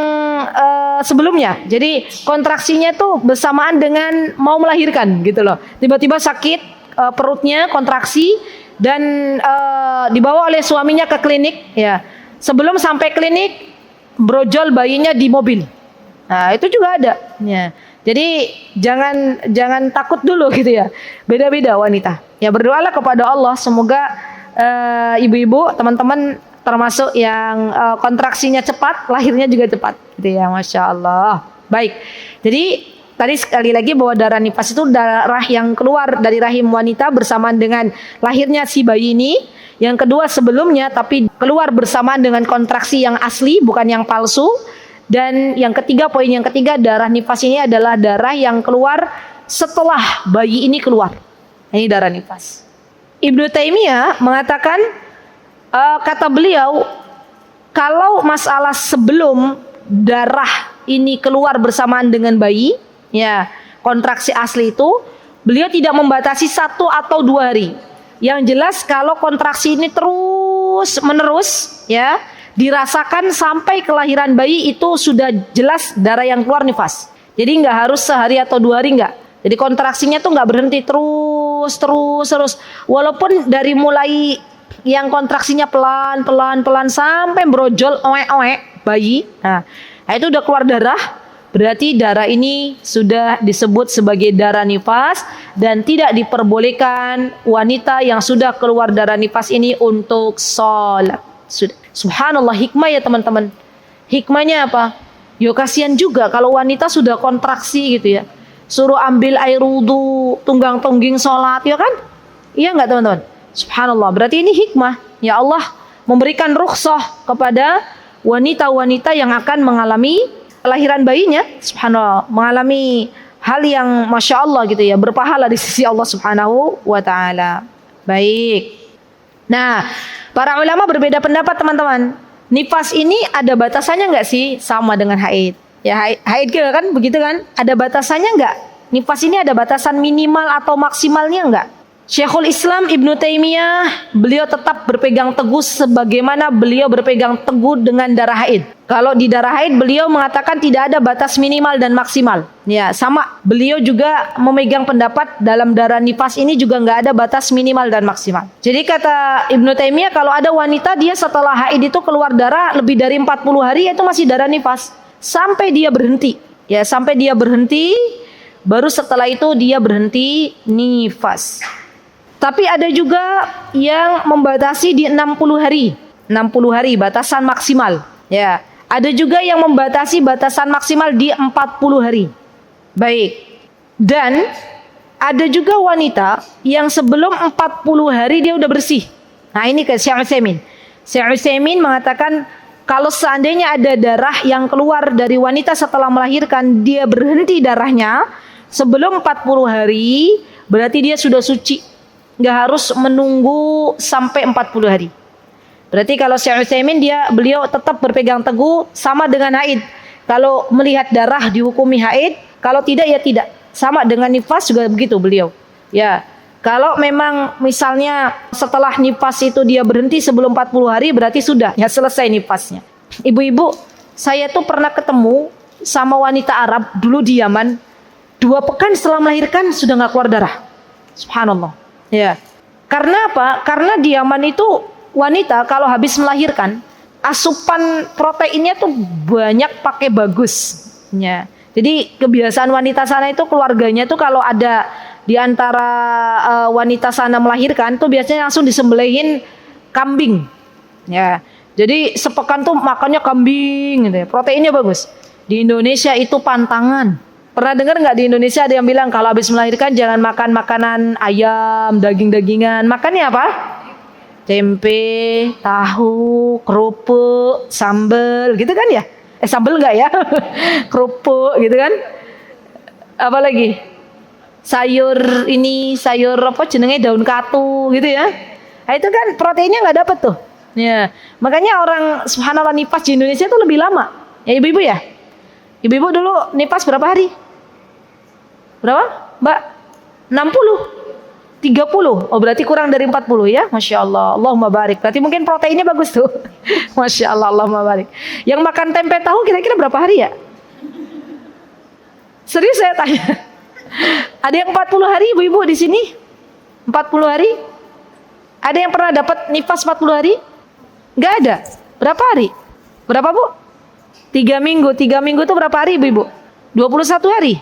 Speaker 3: sebelumnya. Jadi kontraksinya tuh bersamaan dengan mau melahirkan gitu loh. Tiba-tiba sakit perutnya, kontraksi, dan dibawa oleh suaminya ke klinik. Ya sebelum sampai klinik brojol bayinya di mobil. Nah itu juga ada. Ya. Jadi jangan takut dulu gitu ya. Beda-beda wanita. Ya berdoalah kepada Allah semoga ibu-ibu, teman-teman termasuk yang kontraksinya cepat, lahirnya juga cepat. Gitu ya, masya Allah. Baik. Jadi tadi sekali lagi bahwa darah nifas itu darah yang keluar dari rahim wanita bersamaan dengan lahirnya si bayi ini. Yang kedua sebelumnya tapi keluar bersamaan dengan kontraksi yang asli, bukan yang palsu. Dan yang ketiga, poin yang ketiga, darah nifas ini adalah darah yang keluar setelah bayi ini keluar. Ini darah nifas. Ibnu Taimiyah mengatakan, kata beliau, kalau masalah sebelum darah ini keluar bersamaan dengan bayi, ya kontraksi asli itu, beliau tidak membatasi 1 atau 2 hari. Yang jelas kalau kontraksi ini terus menerus, ya dirasakan sampai kelahiran bayi, itu sudah jelas darah yang keluar nifas. Jadi nggak harus sehari atau 2 hari, nggak. Jadi kontraksinya tuh nggak berhenti terus. Walaupun dari mulai yang kontraksinya pelan sampai brojol bayi, nah itu udah keluar darah, berarti darah ini sudah disebut sebagai darah nifas dan tidak diperbolehkan wanita yang sudah keluar darah nifas ini untuk sholat. Sudah. Subhanallah, hikmah ya teman-teman. Hikmahnya apa? Yo kasihan juga kalau wanita sudah kontraksi gitu ya. Suruh ambil air wudu, tunggang-tungging sholat, ya kan? Iya nggak teman-teman? Subhanallah, berarti ini hikmah. Ya Allah memberikan rukhsah kepada wanita-wanita yang akan mengalami kelahiran bayinya. Subhanallah, mengalami hal yang masya Allah gitu ya, berpahala di sisi Allah Subhanahu wa ta'ala. Baik. Nah, para ulama berbeda pendapat teman-teman. Nifas ini ada batasannya nggak sih? Sama dengan haid. Ya haid kan begitu kan? Ada batasannya nggak? Nifas ini ada batasan minimal atau maksimalnya nggak? Syekhul Islam Ibnu Taimiyah, beliau tetap berpegang teguh sebagaimana beliau berpegang teguh dengan darah haid. Kalau di darah haid beliau mengatakan tidak ada batas minimal dan maksimal. Ya sama, beliau juga memegang pendapat dalam darah nifas ini juga nggak ada batas minimal dan maksimal. Jadi kata Ibnu Taimiyah, kalau ada wanita dia setelah haid itu keluar darah lebih dari 40 hari, itu masih darah nifas sampai dia berhenti. Ya sampai dia berhenti, baru setelah itu dia berhenti nifas. Tapi ada juga yang membatasi di 60 hari. 60 hari batasan maksimal. Ya, ada juga yang membatasi batasan maksimal di 40 hari. Baik. Dan ada juga wanita yang sebelum 40 hari dia udah bersih. Nah, ini ke Syekh Utsaimin. Syekh Utsaimin mengatakan kalau seandainya ada darah yang keluar dari wanita setelah melahirkan, dia berhenti darahnya sebelum 40 hari, berarti dia sudah suci. Nggak harus menunggu sampai 40 hari. Berarti kalau Syekh Utsaimin beliau tetap berpegang teguh sama dengan haid. Kalau melihat darah dihukumi haid, kalau tidak ya tidak. Sama dengan nifas juga begitu beliau. Ya, kalau memang misalnya setelah nifas itu dia berhenti sebelum 40 hari, berarti sudah ya selesai nifasnya. Ibu-ibu, saya tuh pernah ketemu sama wanita Arab dulu di Yaman, 2 pekan setelah melahirkan sudah nggak keluar darah. Subhanallah. Ya, karena apa? Karena di Yaman itu wanita kalau habis melahirkan asupan proteinnya tuh banyak pakai bagus. Ya, jadi kebiasaan wanita sana itu keluarganya tuh kalau ada di antara wanita sana melahirkan tuh biasanya langsung disembelihin kambing. Ya, Jadi sepekan tuh makannya kambing gitu ya. Proteinnya bagus. Di Indonesia itu pantangan. Pernah dengar nggak di Indonesia ada yang bilang kalau habis melahirkan jangan makan makanan ayam, daging-dagingan. Makannya apa? Tempe, tahu, kerupuk, sambal gitu kan ya? Sambal nggak ya? Kerupuk gitu kan? Apa lagi? Sayur ini, sayur apa jenenge daun katu gitu ya. Nah, itu kan proteinnya nggak dapet tuh. Ya, makanya orang subhanallah nifas di Indonesia itu lebih lama. Ya ibu-ibu ya? Ibu-ibu dulu nifas berapa hari? Berapa? Mbak? 60? 30? Oh berarti kurang dari 40 ya? Masya Allah, Allahumma barik. Berarti mungkin proteinnya bagus tuh. Masya Allah, Allahumma barik. Yang makan tempe tahu kira-kira berapa hari ya? Serius saya tanya. Ada yang 40 hari ibu-ibu di sini? 40 hari? Ada yang pernah dapat nifas 40 hari? Enggak ada. Berapa hari? Berapa bu? 3 minggu. 3 minggu itu berapa hari ibu-ibu? 21 hari.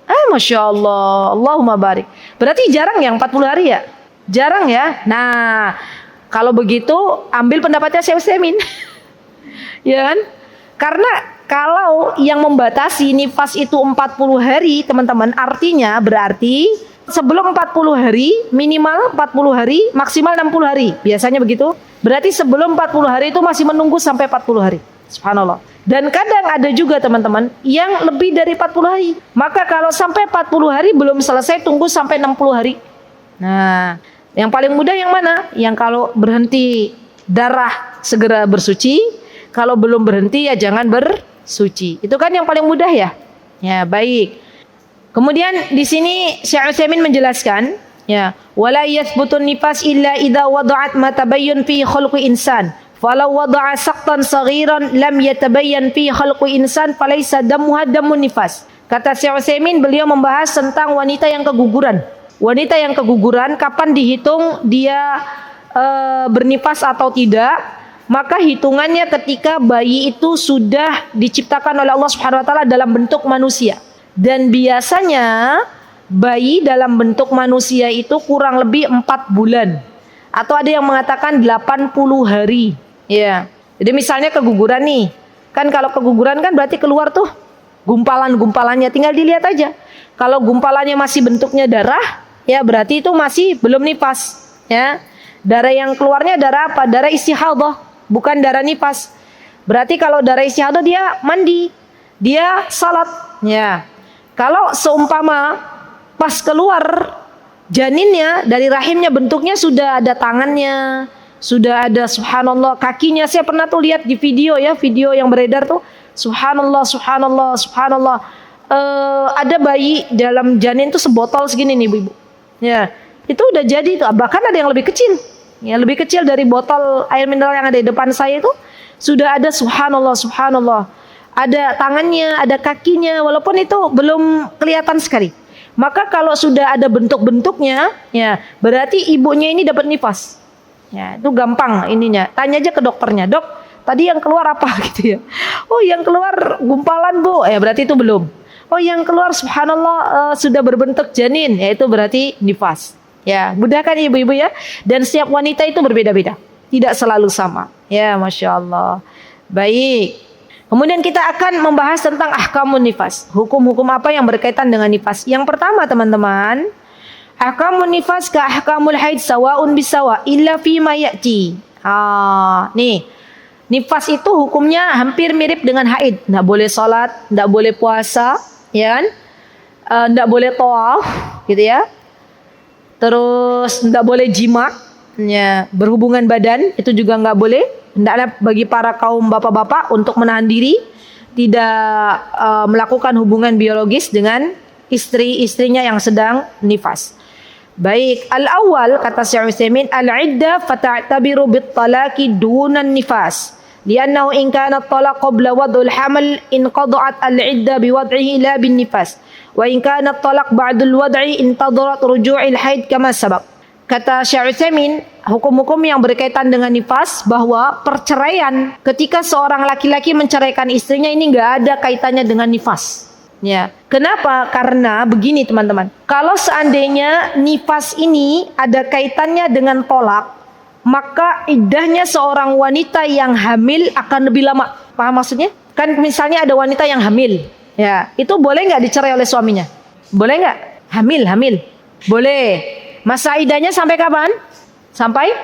Speaker 3: Masya Allah. Allahumma barik. Berarti jarang yang 40 hari ya? Jarang ya? Nah, kalau begitu ambil pendapatnya Syekh Utsaimin. Ya kan? Karena kalau yang membatasi nifas itu 40 hari teman-teman, artinya berarti sebelum 40 hari, minimal 40 hari, maksimal 60 hari. Biasanya begitu. Berarti sebelum 40 hari itu masih menunggu sampai 40 hari. Subhanallah. Dan kadang ada juga teman-teman yang lebih dari 40 hari. Maka kalau sampai 40 hari belum selesai, tunggu sampai 60 hari. Nah, yang paling mudah yang mana? Yang kalau berhenti darah segera bersuci. Kalau belum berhenti ya jangan bersuci. Itu kan yang paling mudah ya. Ya, baik. Kemudian di sini Syekh Utsaimin menjelaskan, ya, wala yathbutun nifas illa idza wada'at ma tabayyun fi khalqi insan. Falau wada'a saqtan saghiran lam yatabayyan fi khalqi insan falaysa damuha damun nifas. Kata Syekh Utsaimin, beliau membahas tentang wanita yang keguguran. Wanita yang keguguran kapan dihitung dia bernifas atau tidak? Maka hitungannya ketika bayi itu sudah diciptakan oleh Allah Subhanahu wa taala dalam bentuk manusia. Dan biasanya bayi dalam bentuk manusia itu kurang lebih 4 bulan. Atau ada yang mengatakan 80 hari. Ya. Jadi misalnya keguguran nih. Kan kalau keguguran kan berarti keluar tuh gumpalan-gumpalannya, tinggal dilihat aja. Kalau gumpalannya masih bentuknya darah, ya berarti itu masih belum nifas, ya. Darah yang keluarnya darah apa? Darah istihadhah, bukan darah nifas. Berarti kalau darah istihadhah dia mandi, dia salat, ya. Kalau seumpama pas keluar janinnya dari rahimnya bentuknya sudah ada tangannya, sudah ada subhanallah kakinya. Saya pernah tuh lihat di video ya, video yang beredar tuh subhanallah, subhanallah, subhanallah. Ada bayi dalam janin tuh sebotol segini nih ibu-ibu. Ya, itu udah jadi tuh. Bahkan ada yang lebih kecil. Ya, lebih kecil dari botol air mineral yang ada di depan saya itu sudah ada subhanallah, subhanallah. Ada tangannya, ada kakinya, walaupun itu belum kelihatan sekali. Maka kalau sudah ada bentuk-bentuknya, ya berarti ibunya ini dapat nifas. Ya, itu gampang ininya. Tanya aja ke dokternya, dok, tadi yang keluar apa gitu ya? Oh, yang keluar gumpalan bu, ya berarti itu belum. Oh, yang keluar subhanallah sudah berbentuk janin, ya itu berarti nifas. Ya, mudahkan ibu-ibu ya. Dan setiap wanita itu berbeda-beda, tidak selalu sama. Ya, masya Allah. Baik. Kemudian kita akan membahas tentang ahkamun nifas. Hukum-hukum apa yang berkaitan dengan nifas. Yang pertama teman-teman, ahkamun nifas ka ahkamul haid sawaun bisawa illa fima ya'ti. Nih, nifas itu hukumnya hampir mirip dengan haid. Nggak boleh sholat, nggak boleh puasa, ya kan? Nggak boleh tawaf, gitu ya. Terus nggak boleh jima, ya, berhubungan badan itu juga nggak boleh. Hendaklah bagi para kaum bapak-bapak untuk menahan diri, tidak melakukan hubungan biologis dengan istri-istrinya yang sedang nifas. Baik, al-awwal kata Syekh Utsaimin, al-iddah fata'tabiru bit-talaqi dunan nifas. Li'annahu in kana at-talaq qabla wad'il hamal inqada'at al-iddah biwad'ihi la bin nifas. Wa in kana at-talaq ba'da al-wad'i intadarat ruju'il haid kama sabaq. Kata Syekh Utsaimin, hukum-hukum yang berkaitan dengan nifas bahwa perceraian ketika seorang laki-laki menceraikan istrinya ini nggak ada kaitannya dengan nifas. Ya, kenapa? Karena begini teman-teman. Kalau seandainya nifas ini ada kaitannya dengan tolak, maka iddahnya seorang wanita yang hamil akan lebih lama. Paham maksudnya? Kan misalnya ada wanita yang hamil, ya, itu boleh nggak dicerai oleh suaminya? Boleh nggak? Hamil. Boleh. Masa iddahnya sampai kapan? Sampai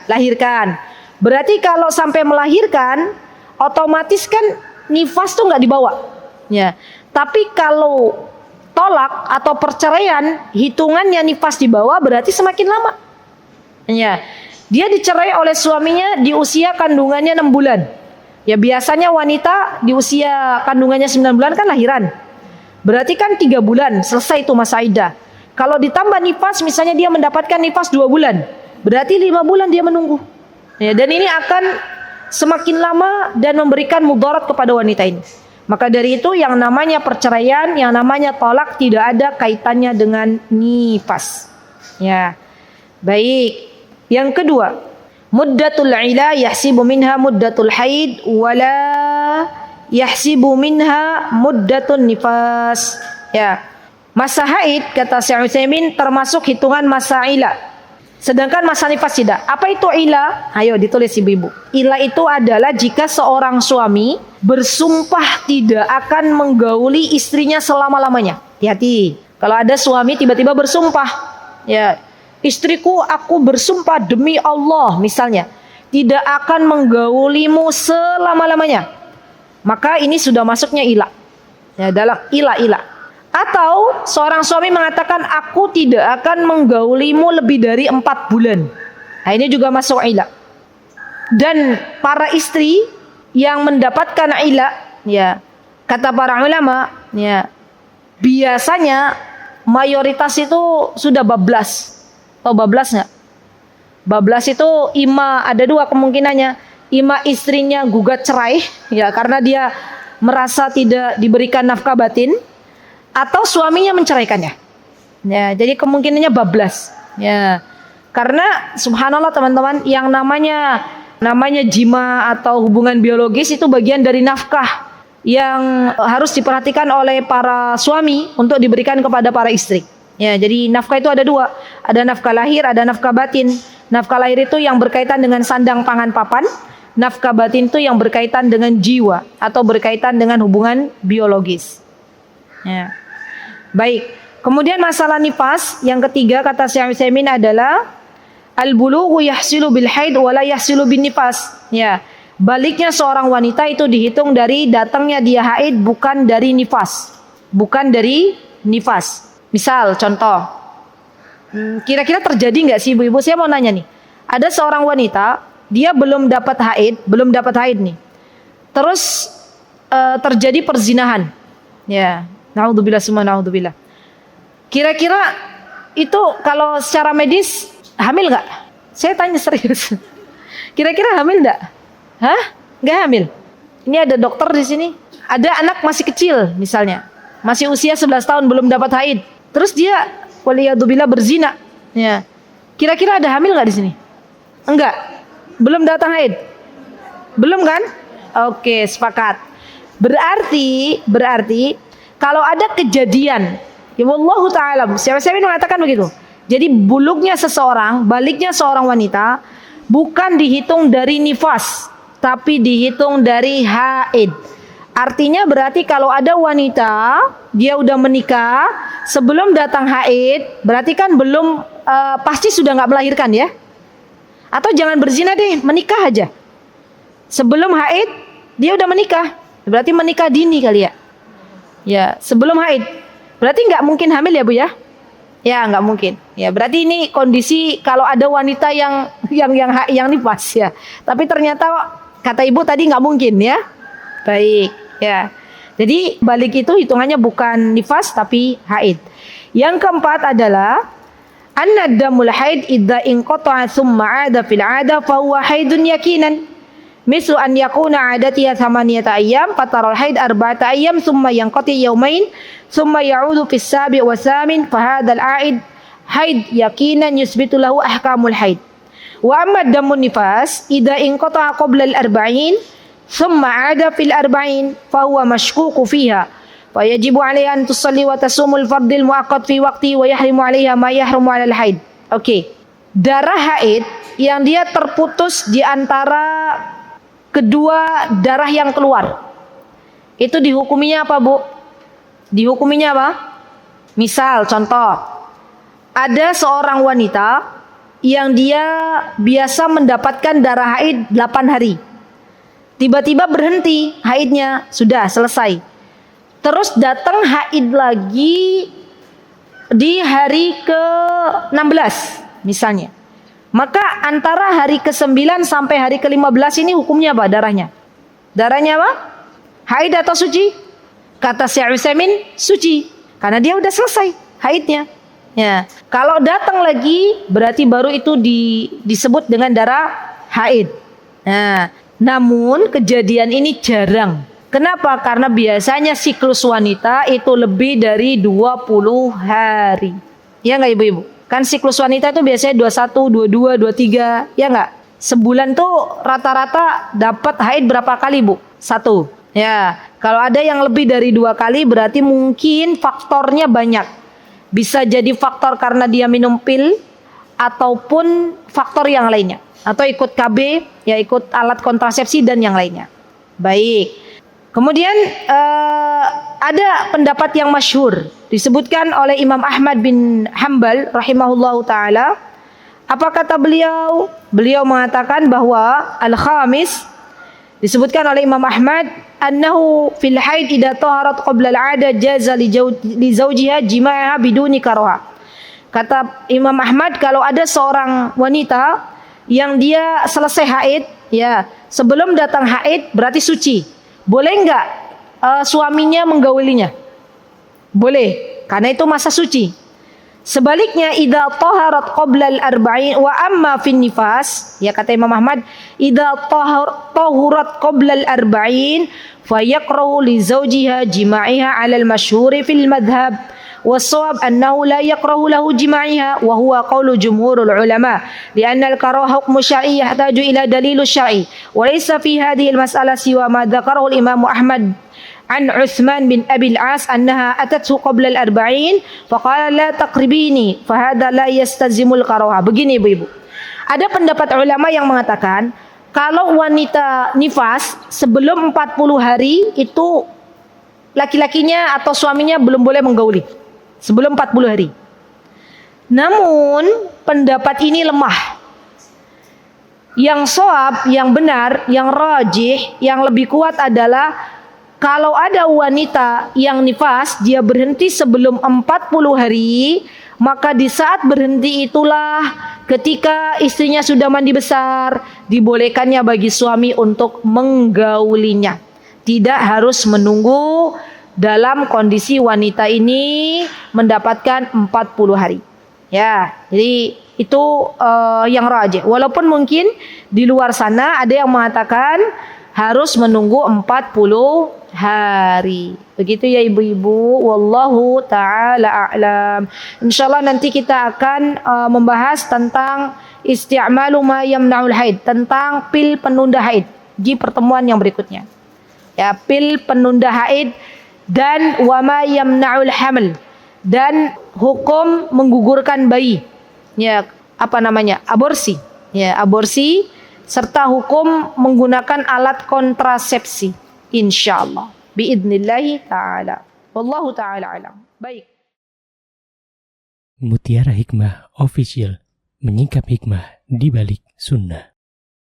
Speaker 3: lahirkan. Berarti kalau sampai melahirkan, otomatis kan nifas tuh nggak dibawa. Ya. Tapi kalau tolak atau perceraian, hitungannya nifas dibawa berarti semakin lama. Ya. Dia dicerai oleh suaminya di usia kandungannya 6 bulan. Ya biasanya wanita di usia kandungannya 9 bulan kan lahiran. Berarti kan 3 bulan selesai itu masa iddah. Kalau ditambah nifas, misalnya dia mendapatkan nifas 2 bulan, berarti 5 bulan dia menunggu. Ya, dan ini akan semakin lama dan memberikan mudarat kepada wanita ini. Maka dari itu yang namanya perceraian, yang namanya tolak tidak ada kaitannya dengan nifas. Ya. Baik. Yang kedua, muddatul ila yahsibu minha muddatul haid wala yahsibu minha muddatun nifas. Ya. Masa haid kata Syekh Utsaimin termasuk hitungan masa ila. Sedangkan masa nifas tidak. Apa itu ila? Ayo ditulis ibu-ibu. Ila itu adalah jika seorang suami bersumpah tidak akan menggauli istrinya selama-lamanya. Hati-hati. Kalau ada suami tiba-tiba bersumpah, ya, istriku aku bersumpah demi Allah misalnya, tidak akan menggaulimu selama-lamanya. Maka ini sudah masuknya ila. Ya, dalam ila. Atau seorang suami mengatakan aku tidak akan menggaulimu lebih dari 4 bulan. Nah, ini juga masuk ila. Dan para istri yang mendapatkan ila, ya, kata para ulama, ya, biasanya mayoritas itu sudah bablas. Tahu bablas nggak? Bablas itu ada 2 kemungkinannya. Ima istrinya gugat cerai, ya, karena dia merasa tidak diberikan nafkah batin, atau suaminya menceraikannya. Ya, jadi kemungkinannya bablas. Ya, karena subhanallah teman-teman, yang namanya jima atau hubungan biologis itu bagian dari nafkah yang harus diperhatikan oleh para suami untuk diberikan kepada para istri. Ya, jadi nafkah itu ada 2, ada nafkah lahir, ada nafkah batin. Nafkah lahir itu yang berkaitan dengan sandang pangan papan, nafkah batin itu yang berkaitan dengan jiwa atau berkaitan dengan hubungan biologis. Ya. Baik, kemudian masalah nifas yang ketiga kata Syekh Utsaimin adalah al-bulughu yahsilu bil haid wa la yahsilu bin nifas. Ya, baliknya seorang wanita itu dihitung dari datangnya dia haid, bukan dari nifas. Bukan dari nifas. Misal contoh, kira-kira terjadi nggak sih ibu-ibu? Saya mau nanya nih, ada seorang wanita, dia belum dapat haid nih. Terus terjadi perzinahan. Ya, naudzubillah summa naudzubillah. Kira-kira itu kalau secara medis hamil nggak? Saya tanya serius. Kira-kira hamil nggak? Hah? Nggak hamil. Ini ada dokter di sini. Ada anak masih kecil misalnya, masih usia 11 tahun belum dapat haid. Terus dia waliyadzubillah berzina. Ya. Kira-kira ada hamil nggak di sini? Enggak. Belum datang haid. Belum kan? Oke, sepakat. Berarti kalau ada kejadian, ya wallahu ta'ala, saya mengatakan begitu. Jadi baliknya seorang wanita bukan dihitung dari nifas, tapi dihitung dari haid. Artinya berarti kalau ada wanita dia udah menikah sebelum datang haid, berarti kan belum pasti sudah nggak melahirkan ya. Atau jangan berzina deh, menikah aja. Sebelum haid dia udah menikah, berarti menikah dini kali ya. Ya, sebelum haid. Berarti nggak mungkin hamil ya Bu ya? Ya, nggak mungkin. Ya, berarti ini kondisi kalau ada wanita yang nifas ya. Tapi ternyata kata Ibu tadi nggak mungkin ya. Baik, ya. Jadi balik itu hitungannya bukan nifas tapi haid. Yang keempat adalah anna damul haid idza inqata'a thumma 'ada fil 'ada fa huwa haidun yakinan. Mislu an yakuna 'adatiha 8 ayyam fataral haid 4 ayyam thumma yanqati yawmain thumma ya'udu fis sabi' wa samin fa hadzal 'aid haid yakinan yusbitu lahu ahkamul haid. Wa amma damun nifas idza inqata'a qabla al-arba'in thumma 'ada fil arba'in fa huwa mashkuku fiha fa yajibu 'alaiha an tusalli wa tasumul fardil muaqqat fi waqti wa yahrimu 'alaiha ma yahrumu 'alal haid. Oke. darah haid yang dia terputus di antara kedua darah yang keluar, itu dihukuminya apa, Bu? Dihukuminya apa? Misal contoh, ada seorang wanita yang dia biasa mendapatkan darah haid 8 hari. Tiba-tiba berhenti haidnya, sudah selesai. Terus datang haid lagi di hari ke-16 misalnya. Maka antara hari ke-9 sampai hari ke-15 ini hukumnya apa darahnya? Darahnya apa? Haid atau suci? Kata Syekh Utsaimin, suci. Karena dia udah selesai haidnya. Ya, kalau datang lagi berarti baru itu disebut dengan darah haid. Nah, namun kejadian ini jarang. Kenapa? Karena biasanya siklus wanita itu lebih dari 20 hari. Ya enggak ibu-ibu? Kan siklus wanita itu biasanya 21, 22, 23. Ya enggak? Sebulan tuh rata-rata dapat haid berapa kali, Bu? 1. Ya, kalau ada yang lebih dari 2 kali berarti mungkin faktornya banyak. Bisa jadi faktor karena dia minum pil ataupun faktor yang lainnya. Atau ikut KB, ya ikut alat kontrasepsi dan yang lainnya. Baik. Kemudian ada pendapat yang masyhur disebutkan oleh Imam Ahmad bin Hanbal rahimahullahu taala. Apa kata beliau? Beliau mengatakan bahwa al-khamis disebutkan oleh Imam Ahmad annahu fil haid idza taharat qabla al-'ada jaza li zawjiha jima'aha biduni karaha. Kata Imam Ahmad, kalau ada seorang wanita yang dia selesai haid, ya, sebelum datang haid berarti suci. Boleh enggak suaminya menggaulinya? Boleh, karena itu masa suci. Sebaliknya idza taharat qabla al-arba'in wa amma fin nifas, ya kata Imam Ahmad, idza tahurat qabla al-arba'in fayakrahu li zawjiha jima'iha 'ala al-masyhur fil madhhab was-shawab annahu la yakrahu lahu jima'iha wa huwa qawlu jumhurul ulama li'anna al-karaha hukmu syar'i yahtaju ila dalil syar'i wa laysa fi hadhihi al-mas'alah siwa ma dzakarahu al-Imam Ahmad an Utsman bin Abi al-As annaha atathu qabla al-arba'in faqala la taqribini fa hadha la yastazimul karaha. Begini ibu-ibu, ada pendapat ulama yang mengatakan kalau wanita nifas sebelum 40 hari itu laki-lakinya atau suaminya belum boleh menggauli sebelum 40 hari. Namun pendapat ini lemah. Yang shawab, yang benar, yang rajih, yang lebih kuat adalah kalau ada wanita yang nifas, dia berhenti sebelum 40 hari, maka di saat berhenti itulah ketika istrinya sudah mandi besar, dibolehkannya bagi suami untuk menggaulinya. Tidak harus menunggu dalam kondisi wanita ini mendapatkan 40 hari. Ya, jadi itu yang rajih. Walaupun mungkin di luar sana ada yang mengatakan harus menunggu 40 hari. Begitu ya ibu-ibu. Wallahu ta'ala a'lam. Insyaallah nanti kita akan membahas tentang isti'malu ma yamna'ul haid, tentang pil penunda haid di pertemuan yang berikutnya. Ya, pil penunda haid dan wama yamna'ul hamil, dan hukum menggugurkan bayi, ya apa namanya, aborsi, ya aborsi, serta hukum menggunakan alat kontrasepsi insyaallah biidznillah taala. Wallahu taala alam. Baik.
Speaker 1: Mutiara Hikmah Official, menyingkap hikmah di balik sunnah.